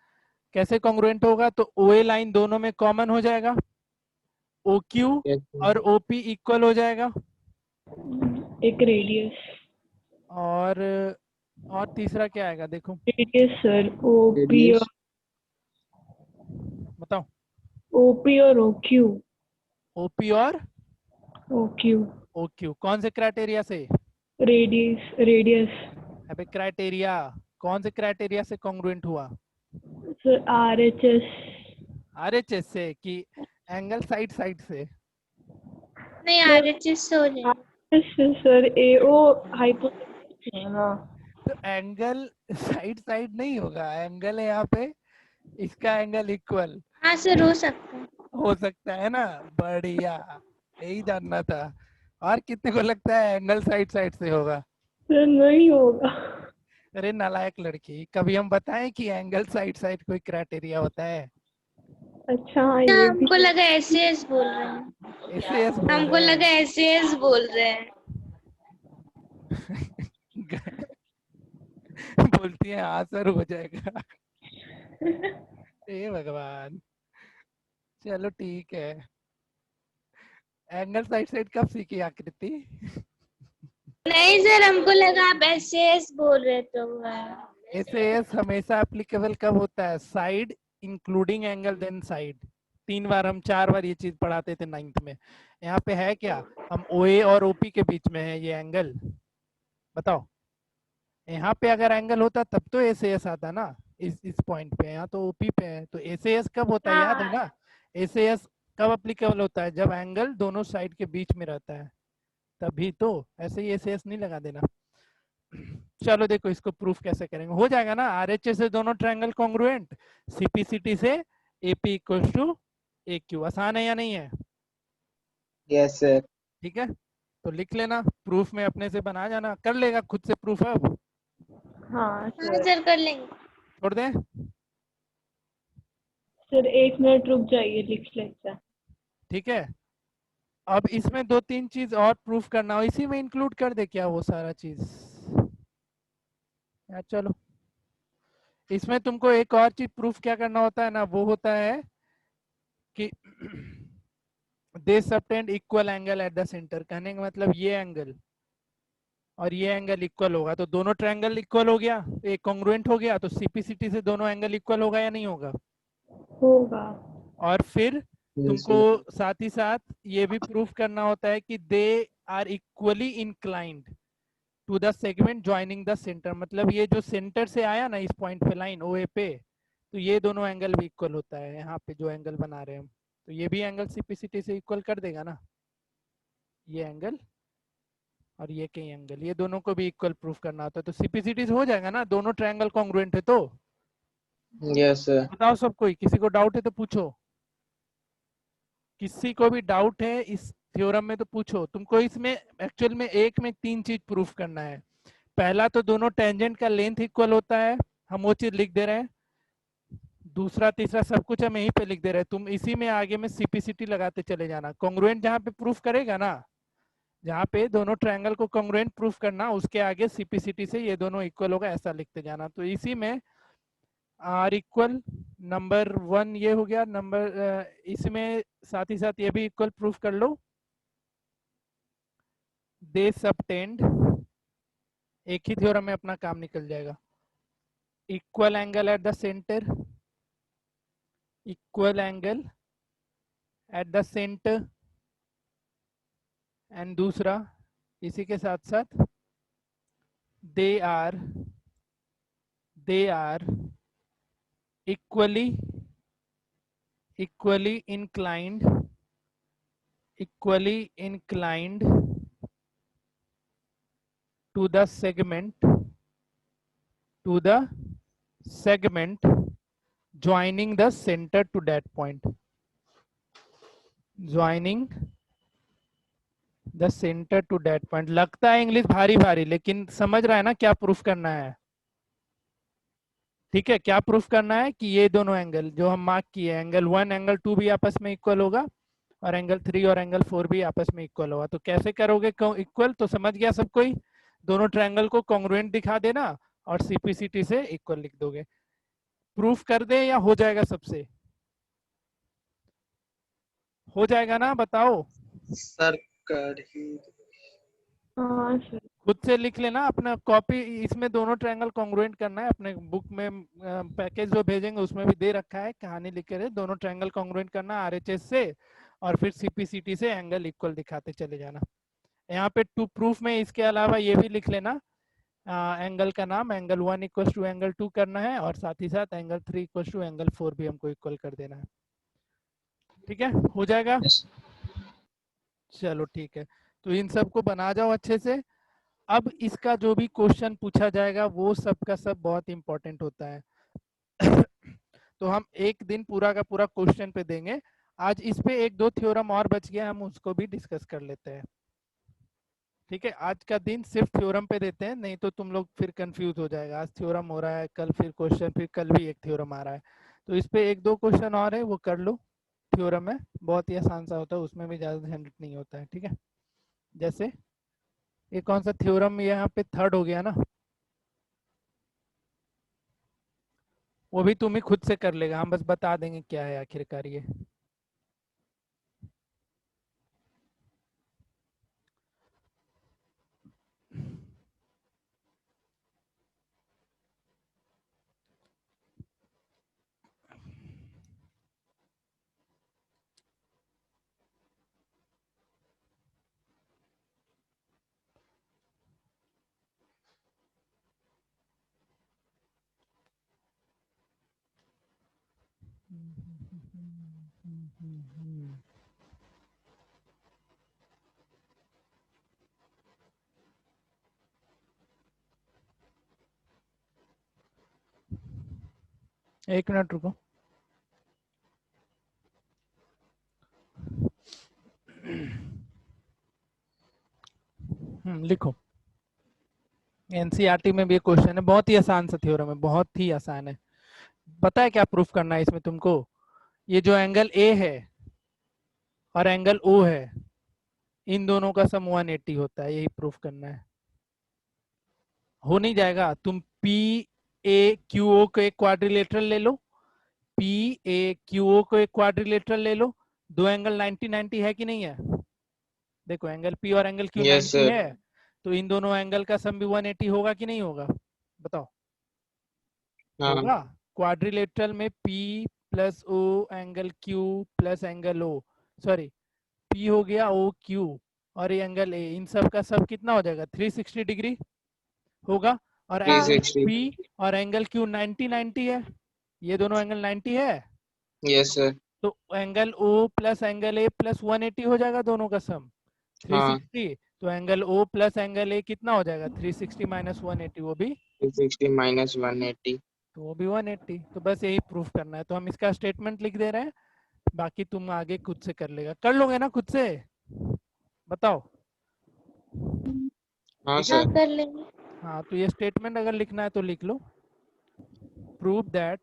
कैसे कॉन्ग्रुएंट होगा? तो OA लाइन दोनों में कॉमन हो जाएगा, OQ Yes, sir. और OP इक्वल हो जाएगा, एक रेडियस और तीसरा क्या आएगा देखो, सर, ओपी Radius. और बताओ। ओपी और ओक्यू। OP और ओक्यू OQ कौन से क्राइटेरिया से? रेडियस रेडियस अबे क्राइटेरिया, कौन से क्राइटेरिया से कॉन्ग्रुएंट हुआ? Sir, RHS. RHS से कि एंगल साइड साइड से? नहीं RHS से हो जाएगा। सर, एओ हाइपोटेन्यूज है ना। तो एंगल साइड साइड नहीं होगा, एंगल है यहाँ पे, इसका एंगल इक्वल हाँ सर हो सकता है। हो सकता है ना। बढ़िया, यही जानना था। और कितने को लगता है एंगल साइड साइड से होगा? सर नहीं होगा। अरे नालायक लड़की, कभी हम बताएं कि एंगल साइड साइड कोई क्राइटेरिया होता है? अच्छा, हाँ, ये भी हमको लगा SAS बोल रहे हैं। SAS बोल हमको रहे लगा SAS बोल रहे हैं। हैं। बोलती है हाँ सर हो जाएगा। हे भगवान, चलो ठीक है। एंगल साइड साइड कब सीखी आकृति? नहीं सर हमको लगा आप SAS बोल रहे तो SAS हमेशा एप्लीकेबल कब होता है? Side including angle then side. 3 बार, हम 4 बार ये चीज पढ़ाते थे 9th में। यहाँ पे है क्या, हम OA और OP के बीच में है ये एंगल, बताओ। यहाँ पे अगर एंगल होता तब तो SAS आता ना, इस पॉइंट पे। यहाँ तो OP पे है, तो SAS कब होता है याद है ना? SAS कब एप्लीकेबल होता है? जब एंगल दोनों साइड के बीच में रहता है, तभी तो। ऐसे ही SAS नहीं लगा देना। चलो देखो इसको प्रूफ कैसे करेंगे, हो जाएगा ना। RHS से दोनों ट्रायंगल कॉन्ग्रुएंट, CPCT से AP इक्वल्स टू AQ। आसान है या नहीं है? Yes, sir. ठीक है, तो लिख लेना, प्रूफ में अपने से बना जाना, कर लेगा खुद से प्रूफ। अब हाँ हाँ सर। सर कर लेंगे। छोड़ दें? सर 1 मिनट रुक जाइए, लिख लेते हैं। ठीक है, अब इसमें 2-3 चीज और प्रूफ करना हो, इसी में इंक्लूड कर दे क्या वो सारा चीज यार? चलो, इसमें तुमको एक और चीज प्रूफ क्या करना होता है ना, वो होता है कि they subtend equal angle at the centre. कहने का मतलब ये एंगल और ये एंगल इक्वल होगा, तो दोनों ट्रायंगल इक्वल हो गया, एक कॉन्ग्रुएंट हो गया, तो CPCT से दोनों एंगल इक्वल होगा या नहीं होगा? होगा। और फिर Yes, तुमको sir. साथ ही साथ ये भी प्रूफ करना होता है कि they are equally inclined to the segment joining the centre. मतलब ये जो सेंटर से आया ना इस पॉइंट पे लाइन OA पे, तो ये दोनों एंगल भी इक्वल होता है। यहाँ पे जो एंगल बना रहे हैं हम, तो ये भी एंगल CPCT से इक्वल कर देगा ना, ये एंगल और ये कई एंगल, ये दोनों को भी इक्वल प्रूफ करना होता है। तो CPCT से हो जाएगा ना, दोनों ट्रायंगल कॉन्ग्रुएंट है तो। Yes, sir. बताओ सब, कोई किसी को डाउट है तो पूछो, किसी को भी डाउट है इस थ्योरम में तो पूछो। तुमको इसमें एक्चुअल में एक में 3 चीज प्रूफ करना है। पहला तो दोनों टेंजेंट का लेंथ इक्वल होता है, हम वो चीज लिख दे रहे हैं। दूसरा तीसरा सब कुछ हम यहीं पे लिख दे रहे हैं, तुम इसी में आगे में CPCT लगाते चले जाना। कॉन्ग्रुएंट जहाँ पे प्रूफ करेगा ना, जहाँ पे दोनों ट्रायंगल को कॉन्ग्रुएंट प्रूफ करना, उसके आगे CPCT से ये दोनों इक्वल होगा ऐसा लिखते जाना। तो इसी में R इक्वल नंबर 1 ये हो गया, नंबर इसमें साथ ही साथ ये भी इक्वल प्रूफ कर लो। दे सबटेंड, एक ही थ्योरम में अपना काम निकल जाएगा। Equal angle at the centre, equal angle at the centre, and दूसरा इसी के साथ साथ they are equally inclined equally inclined to the segment joining the center to that point, joining the centre to that point. लगता है English भारी भारी, लेकिन समझ रहा है ना क्या प्रूफ करना है? ठीक है, क्या प्रूफ करना है कि ये दोनों एंगल जो हम मार्क किए, एंगल 1 एंगल 2 भी आपस में इक्वल होगा और एंगल 3 और एंगल 4 भी आपस में इक्वल होगा। तो कैसे करोगे इक्वल? तो समझ गया सब कोई? दोनों ट्रायंगल को कॉन्ग्रुएंट दिखा देना और सीपीसीटी से इक्वल लिख दोगे। प्रूफ कर दे या हो जाएगा? सबसे हो जाएगा ना? बताओ। सर कर ही हाँ सर। खुद से लिख लेना अपना कॉपी, इसमें दोनों ट्रायंगल कॉन्ग्रुएंट करना है। अपने बुक में पैकेज जो भेजेंगे उसमें भी दे रखा है, कहानी लिख के दोनों ट्रायंगल कॉन्ग्रुएंट करना आरएचएस से और फिर सीपीसीटी से एंगल इक्वल दिखाते चले जाना। यहाँ पे टू प्रूफ में इसके अलावा ये भी लिख लेना एंगल का नाम, एंगल 1 इक्वल टू एंगल 2 करना है और साथ ही साथ एंगल 3 इक्वल टू एंगल 4 भी हमको इक्वल कर देना है। ठीक है, हो जाएगा? Yes. चलो ठीक है, तो इन सबको बना जाओ अच्छे से। अब इसका जो भी क्वेश्चन पूछा जाएगा वो सब का सब बहुत इंपॉर्टेंट होता है। तो हम एक दिन पूरा का पूरा क्वेश्चन पे देंगे। आज इस पे एक दो थ्योरम और बच गया, हम उसको भी डिस्कस कर लेते हैं। ठीक है, आज का दिन सिर्फ थ्योरम पे देते हैं, नहीं तो तुम लोग फिर कंफ्यूज हो जाएगा। आज थ्योरम हो रहा है, कल फिर क्वेश्चन, फिर कल भी एक थ्योरम आ रहा है। तो इस पे एक दो क्वेश्चन और है, वो कर लो। थ्योरम है, बहुत ही आसान सा होता है, उसमें भी ज्यादा झंझट नहीं होता है। ठीक है, जैसे ये कौन सा थ्योरम यहाँ पे थर्ड हो गया ना, वो भी तुम ही खुद से कर लेगा, हम बस बता देंगे क्या है आखिरकार ये। एक मिनट रुको। लिखो। एनसीईआरटी में भी क्वेश्चन है, बहुत ही आसान सा थ्योरम है, बहुत ही आसान है। पता है क्या प्रूफ करना है इसमें तुमको? ये जो एंगल ए है और एंगल ओ है, इन दोनों का सम 180 होता है, यही प्रूफ करना है। हो नहीं जाएगा? तुम पी ए क्यू ओ को एक क्वाड्रिलेटरल ले लो, पी ए क्यू ओ को एक क्वाड्रिलेटरल ले लो, दो एंगल 90 90 है कि नहीं है? देखो एंगल पी और एंगल क्यू यस 90 सर। है, तो इन दोनों एंगल का सम भी 180 होगा कि नहीं होगा? बताओ। हाँ होगा। क्वाड्रिलेटरल में P plus O angle Q plus angle O, sorry P हो गया O Q और ये एंगल A, इन सब का सब कितना हो जाएगा? 360 डिग्री होगा। और एंगल 360। P और एंगल Q 90 90 है, ये दोनों एंगल 90 है, यस सर। तो angle O plus angle A plus 180 हो जाएगा दोनों का सम, हाँ 360। तो angle O plus angle A कितना हो जाएगा? 360 माइनस 180, वो भी 360 माइनस 180। तो वो भी 180। तो बस यही प्रूफ करना है, तो हम इसका स्टेटमेंट लिख दे रहे हैं, बाकी तुम आगे खुद से कर लेगा। कर लोगे ना खुद से? बताओ। हाँ ठीक है, हाँ सर। कर लेंगे। हाँ तो ये स्टेटमेंट अगर लिखना है तो लिख लो। Prove that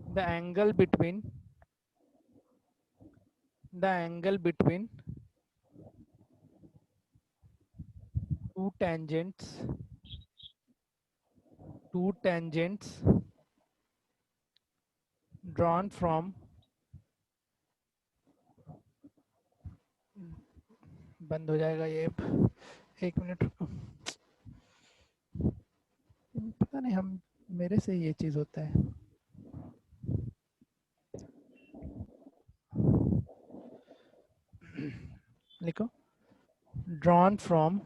the angle between two tangents drawn from बंद हो जाएगा ये, एक मिनट रुको। पता नहीं हम मेरे से ये चीज होता है। लिखो drawn from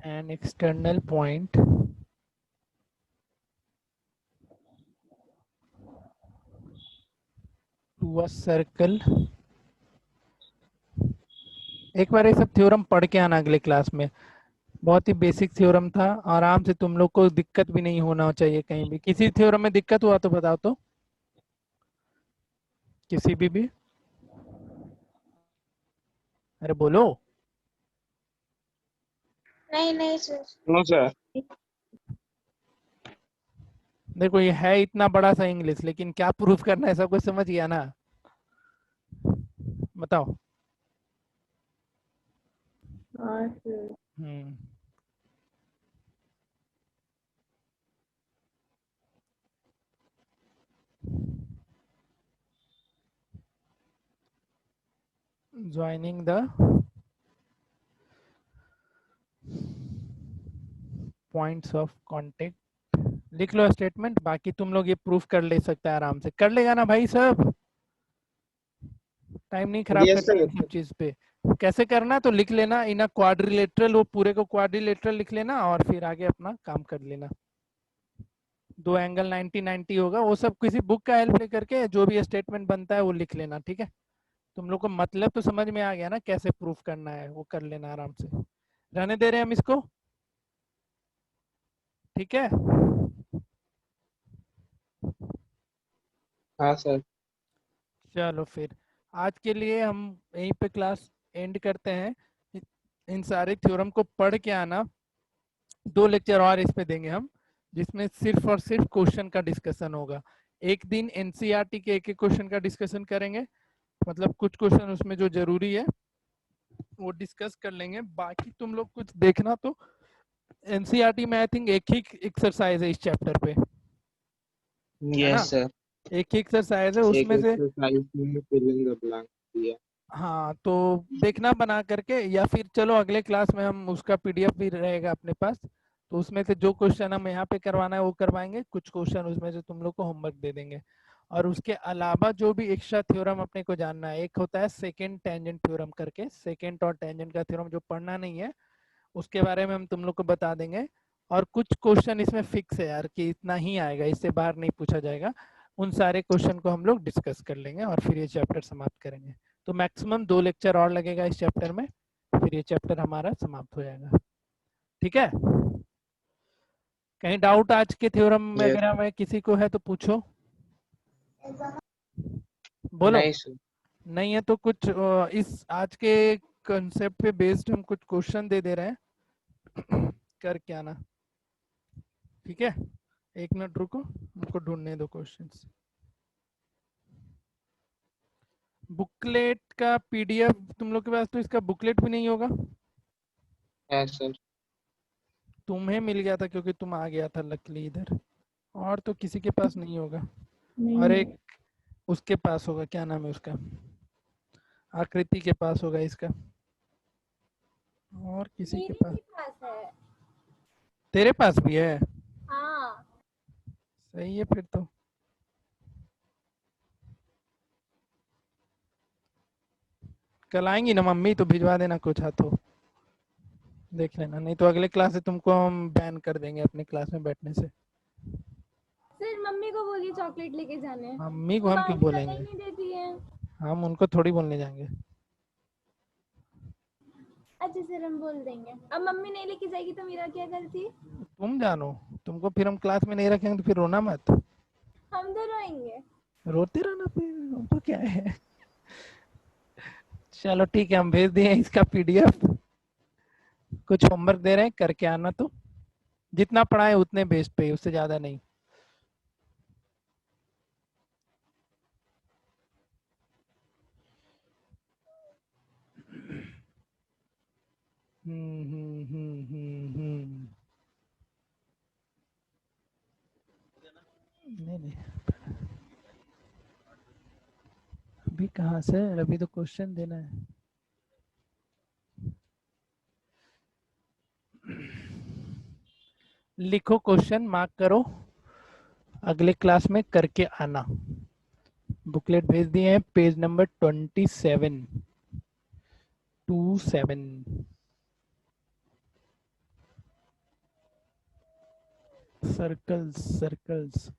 an external point a circle। एक बार ये सब थ्योरम पढ़ के आना अगले क्लास में। बहुत ही बेसिक थ्योरम था, आराम से तुम लोग को दिक्कत भी नहीं होना चाहिए कहीं भी। किसी थ्योरम में दिक्कत हुआ तो बताओ तो, किसी भी। अरे बोलो। नहीं नहीं सर। No sir. देखो ये है इतना बड़ा सा इंग्लिश, लेकिन क्या प्रूफ करना है सब कुछ समझ गया ना? बताओ। हाँ sir. Hmm. Joining the points of contact, लिख लो स्टेटमेंट। बाकी तुम लोग ये प्रूफ कर ले सकते हैं, आराम से कर लेगा ना भाई सब। टाइम नहीं खराब यस करना सर। इन सब चीज पे। कैसे करना तो लिख लेना, इन क्वाड्रिलेटरल, वो पूरे को क्वाड्रिलेटरल लिख लेना और फिर आगे अपना काम कर लेना। दो एंगल 90-90 होगा, वो सब किसी बुक का हेल्प लेकर के जो भी स्टेटमेंट बनता है वो लिख लेना, ठीक है? तुम लोग को मतलब तो समझ में आ गया ना कैसे प्रूफ करना है, वो कर लेना आराम से। रहने दे रहे हैं हम इसको, ठीक है? हाँ सर। चलो फिर आज के लिए हम यहीं पे क्लास एंड करते हैं। इन सारे थ्योरम को पढ़ के आना। 2 लेक्चर और इस पे देंगे हम, जिसमें सिर्फ और सिर्फ क्वेश्चन का डिस्कशन होगा। एक दिन एनसीईआरटी के एक एक क्वेश्चन का डिस्कशन करेंगे, मतलब कुछ क्वेश्चन उसमें जो जरूरी है वो डिस्कस कर लेंगे। बाकी तुम लोग कुछ देखना तो एनसीईआरटी में आई थिंक एक ही एक्सरसाइज है इस चैप्टर पे, है ना? Yes sir. एक ही एक्सरसाइज है एक उसमें से। एक्सरसाइज में फिलिंग द ब्लैंक दिया। हाँ तो देखना बना करके, या फिर चलो अगले क्लास में हम उसका पीडीएफ भी रहेगा अपने पास, तो उसमें से जो क्वेश्चन हम यहाँ पे करवाना है वो करवाएंगे, कुछ क्वेश्चन उसमें से तुम लोग को होमवर्क दे देंगे। और उसके अलावा जो भी एक्स्ट्रा थ्योरम अपने को जानना है, एक होता है सेकेंड टेंजेंट थ्योरम करके, सेकेंड और टेंजेंट का थ्योरम जो पढ़ना नहीं है उसके बारे में हम तुम लोग को बता देंगे। और कुछ क्वेश्चन इसमें फिक्स है यार कि इतना ही आएगा, इससे बाहर नहीं पूछा जाएगा। उन सारे क्वेश्चन को हम लोग डिस्कस कर लेंगे और फिर ये चैप्टर समाप्त करेंगे। तो मैक्सिमम 2 लेक्चर और लगेगा इस चैप्टर में, फिर ये चैप्टर हमारा समाप्त हो जाएगा, ठीक है? कहीं डाउट आज के थ्योरम यस। वगैरह में किसी को है तो पूछो, बोलो। नहीं सर। नहीं है तो कुछ इस आज के कंसेप्ट पे बेस्ड हम कुछ क्वेश्चन दे दे रहे हैं कर क्या ना, ठीक है? 1 मिनट रुको, हमको ढूंढने दो क्वेश्चंस। बुकलेट का पीडीएफ तुम लोग के पास तो इसका बुकलेट भी नहीं होगा। Yes sir. तुम्हें मिल गया था क्योंकि तुम आ गया था लकीली इधर, और तो किसी के पास नहीं होगा। और एक उसके पास होगा, क्या नाम है उसका, आकृति के पास होगा इसका, और किसी के मेरे पास। भी पास है। तेरे पास भी है? हाँ। सही है फिर तो। कल आएंगी ना मम्मी तो भिजवा देना कुछ हाथों, देख लेना, नहीं तो अगले क्लास से तुमको हम बैन कर देंगे अपने क्लास में बैठने से। सर मम्मी को बोलिए चॉकलेट लेके जाने। मम्मी को हम क्यों आंटी बोलेंगे? नहीं देती है। हम उनको थोड़ी बोलने जाएंगे। अच्छा सर हम बोल देंगे। अब मम्मी नहीं लेके जाएगी तो मेरा क्या गलती? तुम जानो, तुमको फिर हम क्लास में नहीं रखेंगे तो फिर रोना मत। हम तो रोएंगे। रोते रहना फिर, हमको क्या है। चलो ठीक है, हम भेज दिए इसका पीडीएफ। कुछ होमवर्क दे रहे हैं, करके आना। तो जितना पढ़ाए उतने बेस पे, उससे ज्यादा नहीं। नहीं अभी कहाँ से, अभी तो क्वेश्चन देना है। लिखो क्वेश्चन, मार्क करो, अगले क्लास में करके आना। बुकलेट भेज दिए हैं, पेज नंबर 27। Circles, circles.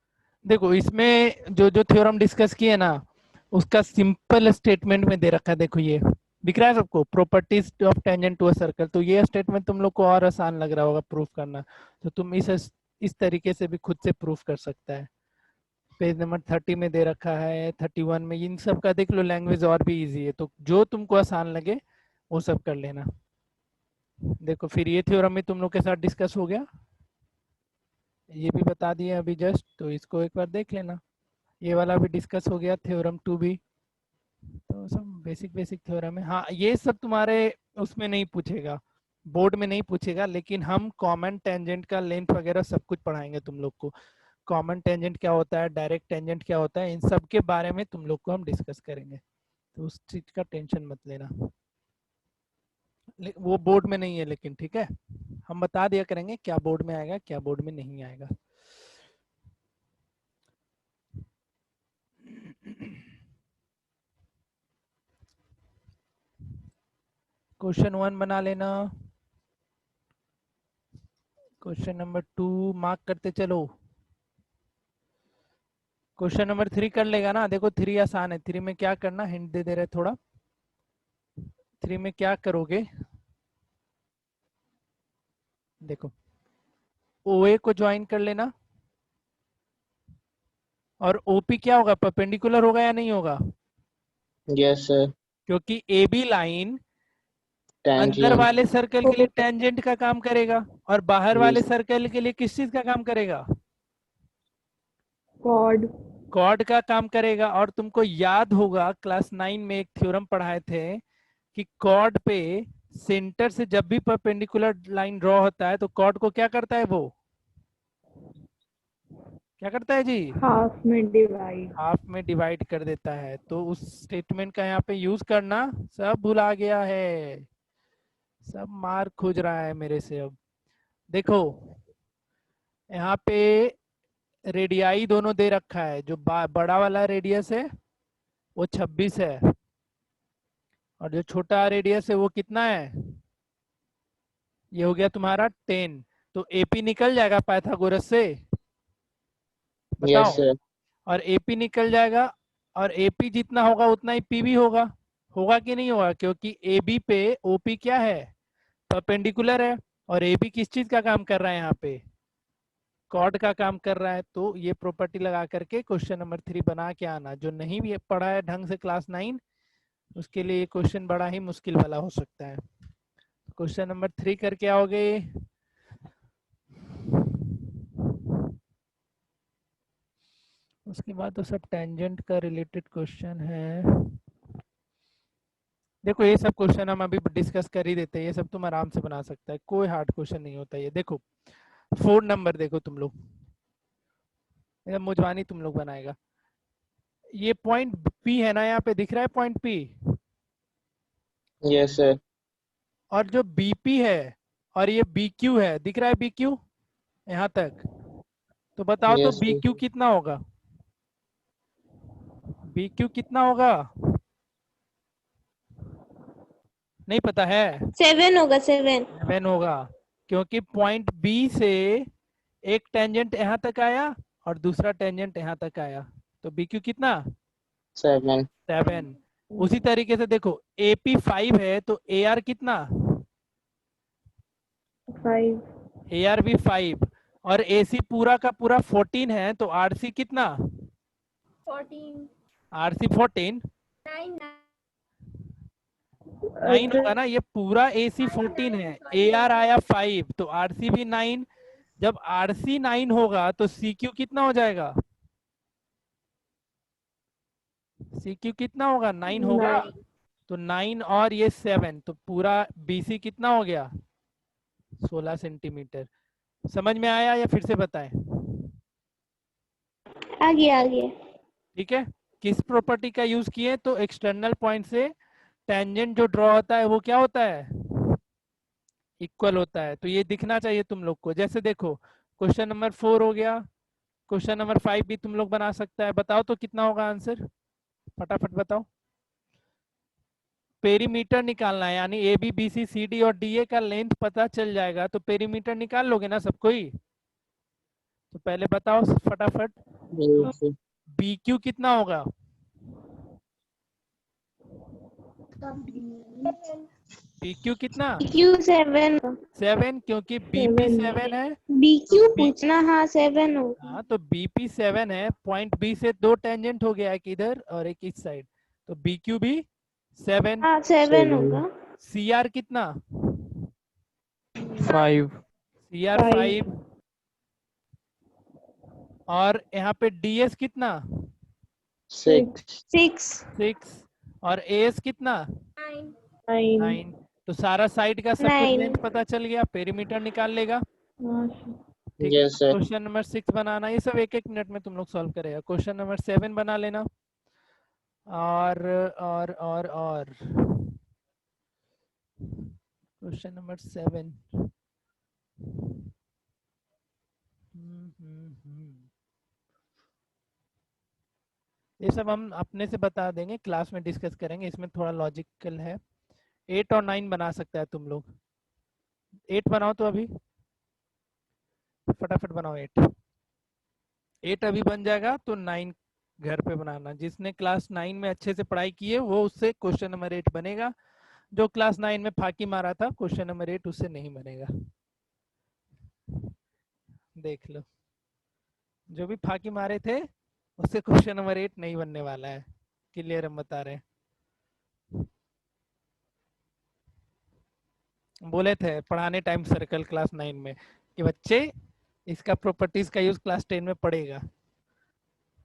देखो इसमें जो जो थ्योरम डिस्कस किए ना उसका सिंपल स्टेटमेंट में दे रखा है, देखो ये दिख रहा है सबको, properties of tangent to a circle. तो ये स्टेटमेंट तुम लोग को और आसान लग रहा होगा प्रूफ करना, तो तुम इस तरीके से भी खुद से प्रूफ कर सकता है। पेज नंबर 30 में दे रखा है, 31 में, इन सब का देख लो, लैंग्वेज और भी इजी है, तो जो तुमको आसान लगे वो सब कर लेना। देखो फिर ये थ्योरम में तुम लोग के साथ डिस्कस हो गया, ये भी बता दिया अभी जस्ट, तो इसको एक बार देख लेना। ये वाला भी डिस्कस हो गया, थ्योरम 2 भी, तो सब बेसिक थ्योरम है। हाँ ये सब तुम्हारे उसमें नहीं पूछेगा, बोर्ड में नहीं पूछेगा, लेकिन हम कॉमन टेंजेंट का लेंथ वगैरह सब कुछ पढ़ाएंगे तुम लोग को। कॉमन टेंजेंट क्या होता है, डायरेक्ट टेंजेंट क्या होता है, इन सब के बारे में तुम लोग को हम डिस्कस करेंगे, तो उस चीज का टेंशन मत लेना। वो बोर्ड में नहीं है लेकिन, ठीक है, हम बता दिया करेंगे क्या बोर्ड में आएगा क्या बोर्ड में नहीं आएगा। क्वेश्चन 1 बना लेना, क्वेश्चन नंबर 2 मार्क करते चलो, क्वेश्चन नंबर 3 कर लेगा ना। देखो 3 आसान है, 3 में क्या करना, हिंट दे रहे थोड़ा। 3 में क्या करोगे, देखो OA को ज्वाइन कर लेना, और OP क्या होगा, परपेंडिकुलर होगा या नहीं होगा, यस सर। क्योंकि AB लाइन अंदर टेंजेंट। वाले सर्कल के लिए टेंजेंट का काम करेगा, और बाहर वाले सर्कल के लिए किस चीज का काम करेगा, कॉर्ड। कॉर्ड का काम करेगा। और तुमको याद होगा क्लास 9 में एक थ्योरम पढ़ाए थे कि कॉर्ड पे सेंटर से जब भी परपेंडिकुलर लाइन ड्रॉ होता है तो कॉर्ड को क्या करता है, वो क्या करता है जी, हाफ में डिवाइड। हाफ में डिवाइड कर देता है। तो उस स्टेटमेंट का यहाँ पे यूज करना, सब भुला गया है, सब मार खोज रहा है मेरे से। अब देखो यहाँ पे रेडियाई दोनों दे रखा है, जो बड़ा वाला रेडियस है वो 26 है, और जो छोटा रेडियस है वो कितना है, ये हो गया तुम्हारा 10। तो एपी निकल जाएगा पाइथागोरस से, बताओ। Yes sir. और एपी निकल जाएगा, और एपी जितना होगा उतना ही पी भी होगा, होगा कि नहीं होगा, क्योंकि एबी पे ओपी क्या है, परपेंडिकुलर है, और एबी किस चीज का काम कर रहा है, यहाँ पे कॉर्ड का काम कर रहा है। तो ये प्रॉपर्टी लगा करके क्वेश्चन नंबर 3 बना के आना। जो नहीं भी पढ़ा है ढंग से क्लास 9, उसके लिए क्वेश्चन बड़ा ही मुश्किल वाला हो सकता है। क्वेश्चन नंबर 3 करके आओगे, उसके बाद तो सब टेंजेंट का रिलेटेड क्वेश्चन है। देखो ये सब क्वेश्चन हम अभी डिस्कस कर ही देते हैं, ये सब तुम आराम से बना सकता है, कोई हार्ड क्वेश्चन नहीं होता। ये देखो 4 नंबर देखो तुम लोग, मुझवानी तुम लोग बनाएगा। ये पॉइंट P है ना, यहाँ पे दिख रहा है पॉइंट P, यस सर। और जो BP है और ये BQ है, दिख रहा है BQ यहाँ तक। तो बताओ तो Yes, sir. BQ कितना होगा, BQ कितना होगा, नहीं पता है, 7 होगा 7। 7 होगा, क्योंकि पॉइंट B से एक टेंजेंट यहाँ तक आया और दूसरा टेंजेंट यहाँ तक आया, तो BQ कितना, 7. 7। उसी तरीके से देखो AP 5 है तो AR कितना, 5। AR भी 5, और AC पूरा का पूरा 14 है, तो RC कितना, 14 RC 14, 9 9 होगा ना, ये पूरा AC 14 है, AR आया 5, तो RC भी 9। जब RC 9 होगा तो CQ कितना हो जाएगा, CQ कितना होगा, 9 होगा, तो 9 और ये 7, तो पूरा BC कितना हो गया, 16 सेंटीमीटर। समझ में आया या फिर से बताएं, आ गया ठीक है। किस प्रॉपर्टी का यूज किए, तो एक्सटर्नल पॉइंट से टेंजेंट जो ड्रॉ होता है वो क्या होता है, इक्वल होता है। तो ये दिखना चाहिए तुम लोग को। जैसे देखो क्वेश्चन नंबर 4 हो गया, क्वेश्चन नंबर 5 भी तुम लोग बना सकता है। बताओ तो कितना होगा आंसर, फटाफट बताओ। पेरीमीटर निकालना है, यानी AB BC CD और DA का लेंथ पता चल जाएगा तो पेरीमीटर निकाल लोगे ना सबको ही। तो पहले बताओ फटाफट, Yes, sir. BQ कितना होगा, PQ कितना? BQ 7 7, क्योंकि BP 7 है। BQ तो B, पूछना, हाँ 7 होगा। हाँ तो BP 7 है, पॉइंट B से 2 टेंजेंट हो गया, एक इधर और एक इस साइड, तो BQ भी 7। हाँ 7 होगा। CR कितना? 5 CR 5। और यहाँ पे DS कितना? 6 6 और AS कितना? 9। तो सारा साइड का सर्कल 9 लेंथ पता चल गया, पेरीमीटर निकाल लेगा। ठीक है, यस सर। क्वेश्चन नंबर 6 बनाना, ये सब एक एक मिनट में तुम लोग सॉल्व करेगा। क्वेश्चन नंबर 7 बना लेना। और क्वेश्चन नंबर 7। ये सब हम अपने से बता देंगे, क्लास में डिस्कस करेंगे, इसमें थोड़ा लॉजिकल है। 8 और 9 बना सकता है तुम लोग। 8 बनाओ तो अभी फटाफट बनाओ। 8 अभी बन जाएगा तो 9 घर पे बनाना। जिसने क्लास 9 में अच्छे से पढ़ाई की है वो उससे क्वेश्चन नंबर 8 बनेगा। जो क्लास 9 में फाकी मारा था क्वेश्चन नंबर 8 उससे नहीं बनेगा। देख लो, जो भी फाकी मारे थे उससे क्वेश्चन नंबर 8 नहीं बनने वाला है। क्लियर हम बता रहे हैं। बोले थे पढ़ाने टाइम सर्कल क्लास 9 में कि बच्चे इसका प्रॉपर्टीज का यूज क्लास 10 में पड़ेगा,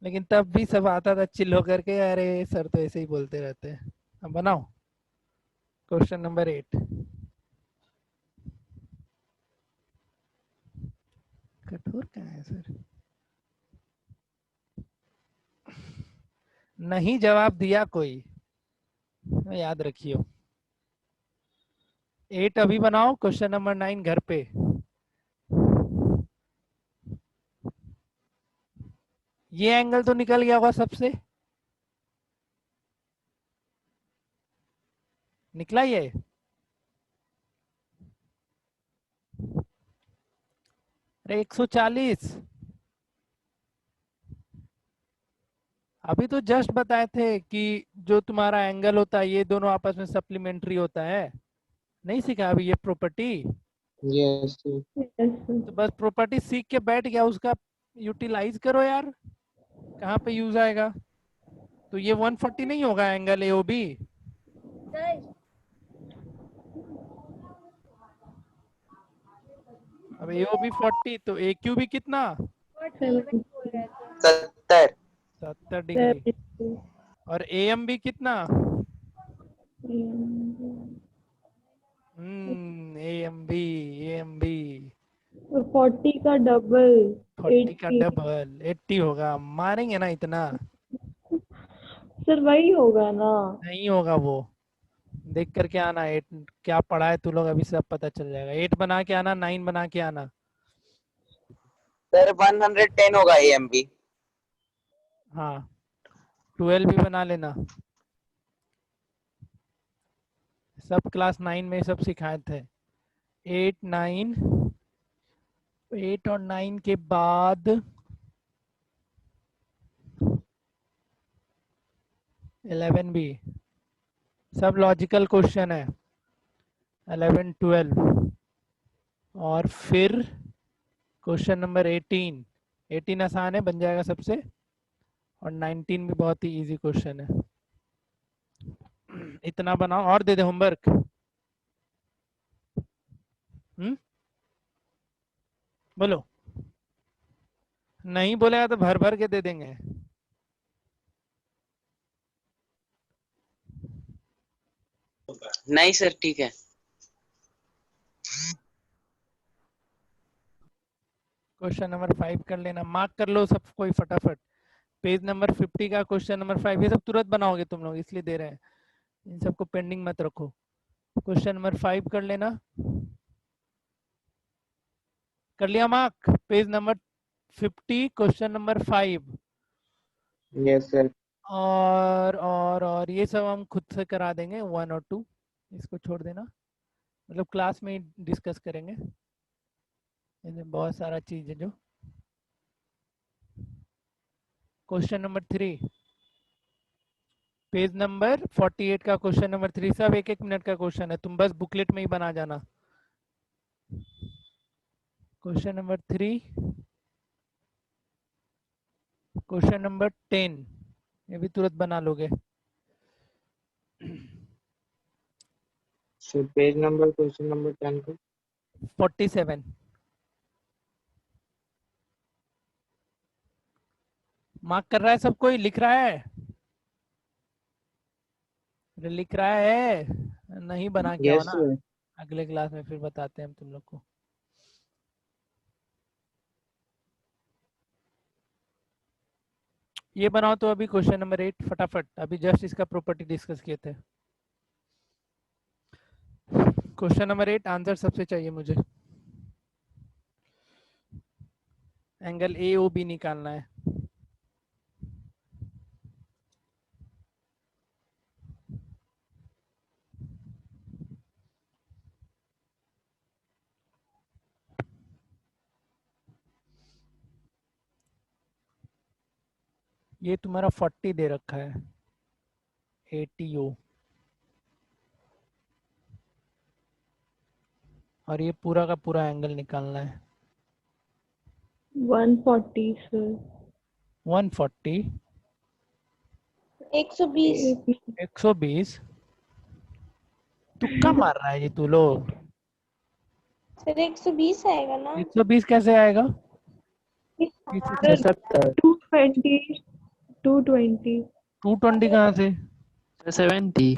लेकिन तब भी सब आता था चिल होकर के, अरे सर तो ऐसे ही बोलते रहते हैं। अब बनाओ क्वेश्चन नंबर 8। कठोर कहाँ है सर? नहीं जवाब दिया कोई, याद रखियो। 8 अभी बनाओ, क्वेश्चन नंबर 9 घर पे। ये एंगल तो निकल गया होगा सबसे, निकला ये? अरे 140। अभी तो जस्ट बताए थे कि जो तुम्हारा एंगल होता है ये दोनों आपस में सप्लीमेंट्री होता है। नहीं सीखा अभी ये प्रॉपर्टी? यस तो बस प्रॉपर्टी सीख के बैठ गया, उसका यूटिलाइज करो यार, कहाँ पे यूज आएगा। तो ये 140 नहीं होगा एंगल एओबी? अब एओबी 40 तो AQ भी कितना? 70। 70 डिग्री। और AM भी कितना? AM भी 40 का डबल 40 का 80। डबल 80 होगा। मारेंगे ना इतना? सर वही होगा ना? नहीं होगा वो, देख करके आना। 8 क्या पढ़ा है तू लोग अभी सब पता चल जाएगा। 8 बना के आना, 9 बना के आना। सर 110 होगा AMB। हाँ 12 भी बना लेना। सब क्लास 9 में सब सिखाए थे। 8 9, 8 और 9 के बाद 11 भी सब लॉजिकल क्वेश्चन है। 11 12 और फिर क्वेश्चन नंबर 18। 18 आसान है, बन जाएगा सबसे। और 19 भी बहुत ही इजी क्वेश्चन है। इतना बनाओ और दे दे होमवर्क। बोलो, नहीं बोलेगा तो भर भर के दे देंगे। नहीं सर ठीक है। क्वेश्चन नंबर 5 कर लेना, मार्क कर लो सब कोई फटाफट। पेज नंबर 50 का क्वेश्चन नंबर 5, ये सब तुरंत बनाओगे तुम लोग इसलिए दे रहे हैं, इन सबको पेंडिंग मत रखो। क्वेश्चन नंबर 5 कर लेना। कर लिया mark? Page number 50 question number 5। Yes sir. और ये सब हम खुद से करा देंगे 1 और 2, इसको छोड़ देना, मतलब क्लास में डिस्कस करेंगे। इसमें बहुत सारा चीज है जो। क्वेश्चन नंबर 3, पेज नंबर 48 का क्वेश्चन नंबर 3, सब 1-1 मिनट का क्वेश्चन है, तुम बस बुकलेट में ही बना जाना। क्वेश्चन नंबर 3, क्वेश्चन नंबर 10, ये भी तुरंत बना लोगे। So page number, question number 10 को 47। मार्क कर रहा है सब कोई, लिख रहा है? अरे लिख रहा है, नहीं बना के आओ yes ना, sir अगले क्लास में फिर बताते हैं हम तुम लोग को। ये बनाओ तो अभी क्वेश्चन नंबर 8 फटाफट, अभी जस्ट इसका प्रॉपर्टी डिस्कस किए थे। क्वेश्चन नंबर 8 आंसर सबसे चाहिए मुझे, एंगल ए ओ बी निकालना है। ये तुम्हारा 40 दे रखा है, ATO, और ये पूरा का पूरा एंगल निकालना है 140 सर। 140, 120। 120। तुक्का मार रहा है ये तू लोग। सर 120 आएगा ना? 120 कैसे आएगा? सर 220 220 220 कहाँ से? 70।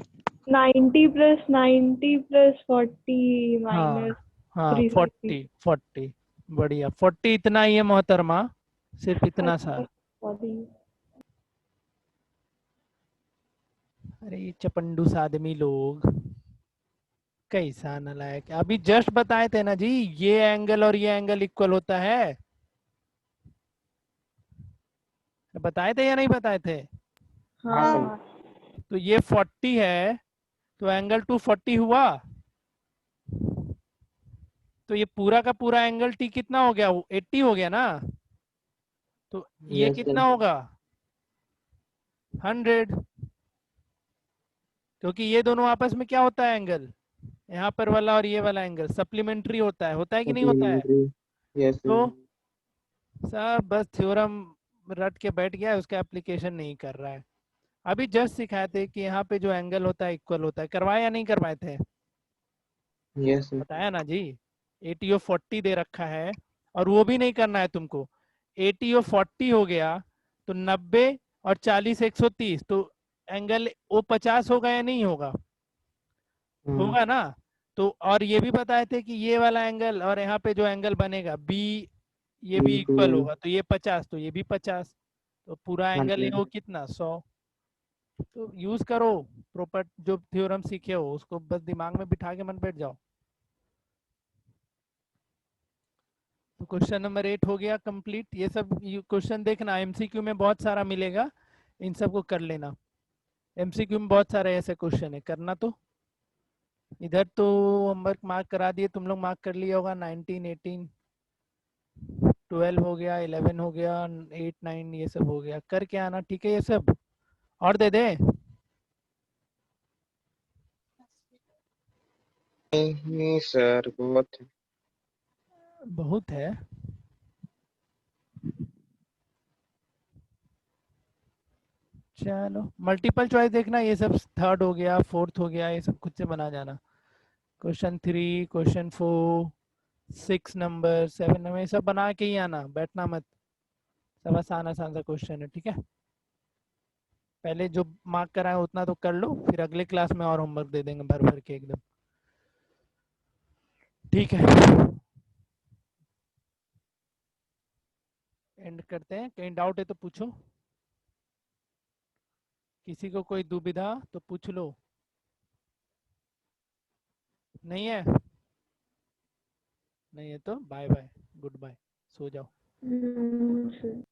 90 प्लस 90 प्लस 40 हाँ माइनस हाँ 360। 40 बढ़िया, 40 इतना ही है मोहतरमा, सिर्फ इतना सा। अरे ये चपंडूस आदमी लोग कैसा नालायक। अभी जस्ट बताए थे ना जी, ये एंगल और ये एंगल इक्वल होता है, बताए थे या नहीं बताए थे? हाँ तो ये 40 है, तो एंगल 240 हुआ, तो ये पूरा का पूरा एंगल टी कितना हो गया? 80 हो गया ना, तो ये yes sir कितना होगा? 100, क्योंकि ये दोनों आपस में क्या होता है एंगल, यहाँ पर वाला और ये वाला एंगल सप्लीमेंट्री होता है कि नहीं होता है? supplementary yes sir तो सब बस थ्योरम रट के बैठ गया है, उसका एप्लीकेशन नहीं कर रहा है। अभी जस्ट सिखाए थे कि यहाँ पे जो एंगल होता है इक्वल होता है, करवाए या नहीं करवाए थे? yes sir बताया ना जी। ATO 40 दे रखा है, और वो भी नहीं करना है तुमको। ATO 40 हो गया तो 90 और 40 130, तो एंगल ओ 50 होगा या नहीं होगा? होगा ना। तो और ये भी बताए थे कि ये वाला एंगल और यहाँ पे जो एंगल बनेगा बी, ये भी इक्वल होगा, तो ये 50 तो ये भी 50, तो पूरा एंगल ये 100 हो कितना? 100। तो यूज करो प्रॉपर, जो थ्योरम सीखे हो उसको बस दिमाग में बिठा के मन बैठ जाओ। तो क्वेश्चन नंबर 8 हो गया कंप्लीट। ये सब क्वेश्चन देखना, MCQ में बहुत सारा मिलेगा, इन सबको कर लेना। MCQ में बहुत सारे ऐसे क्वेश्चन है, करना। तो इधर तो होमवर्क मार्क करा दिए, तुम लोग मार्क कर लिया होगा। 19 18 12 हो गया, 11 हो गया, 8 9 ये सब हो गया, करके आना, ठीक है? ये सब और दे दे। नहीं सर बहुत बहुत है। चलो मल्टीपल चॉइस देखना, ये सब थर्ड हो गया, फोर्थ हो गया, ये सब खुद से बना जाना। क्वेश्चन 3, क्वेश्चन 4, 6 नंबर, 7 नंबर, ये सब बना के ही आना, बैठना मत। सब आसान आसान सा क्वेश्चन है, ठीक है? पहले जो मार्क करा है उतना तो कर लो, फिर अगले क्लास में और होमवर्क दे देंगे भर भर के एकदम, ठीक है? एंड करते हैं। कहीं डाउट है तो पूछो, किसी को कोई दुविधा तो पूछ लो। नहीं है? नहीं है तो बाय बाय, गुड बाय, सो जाओ। सर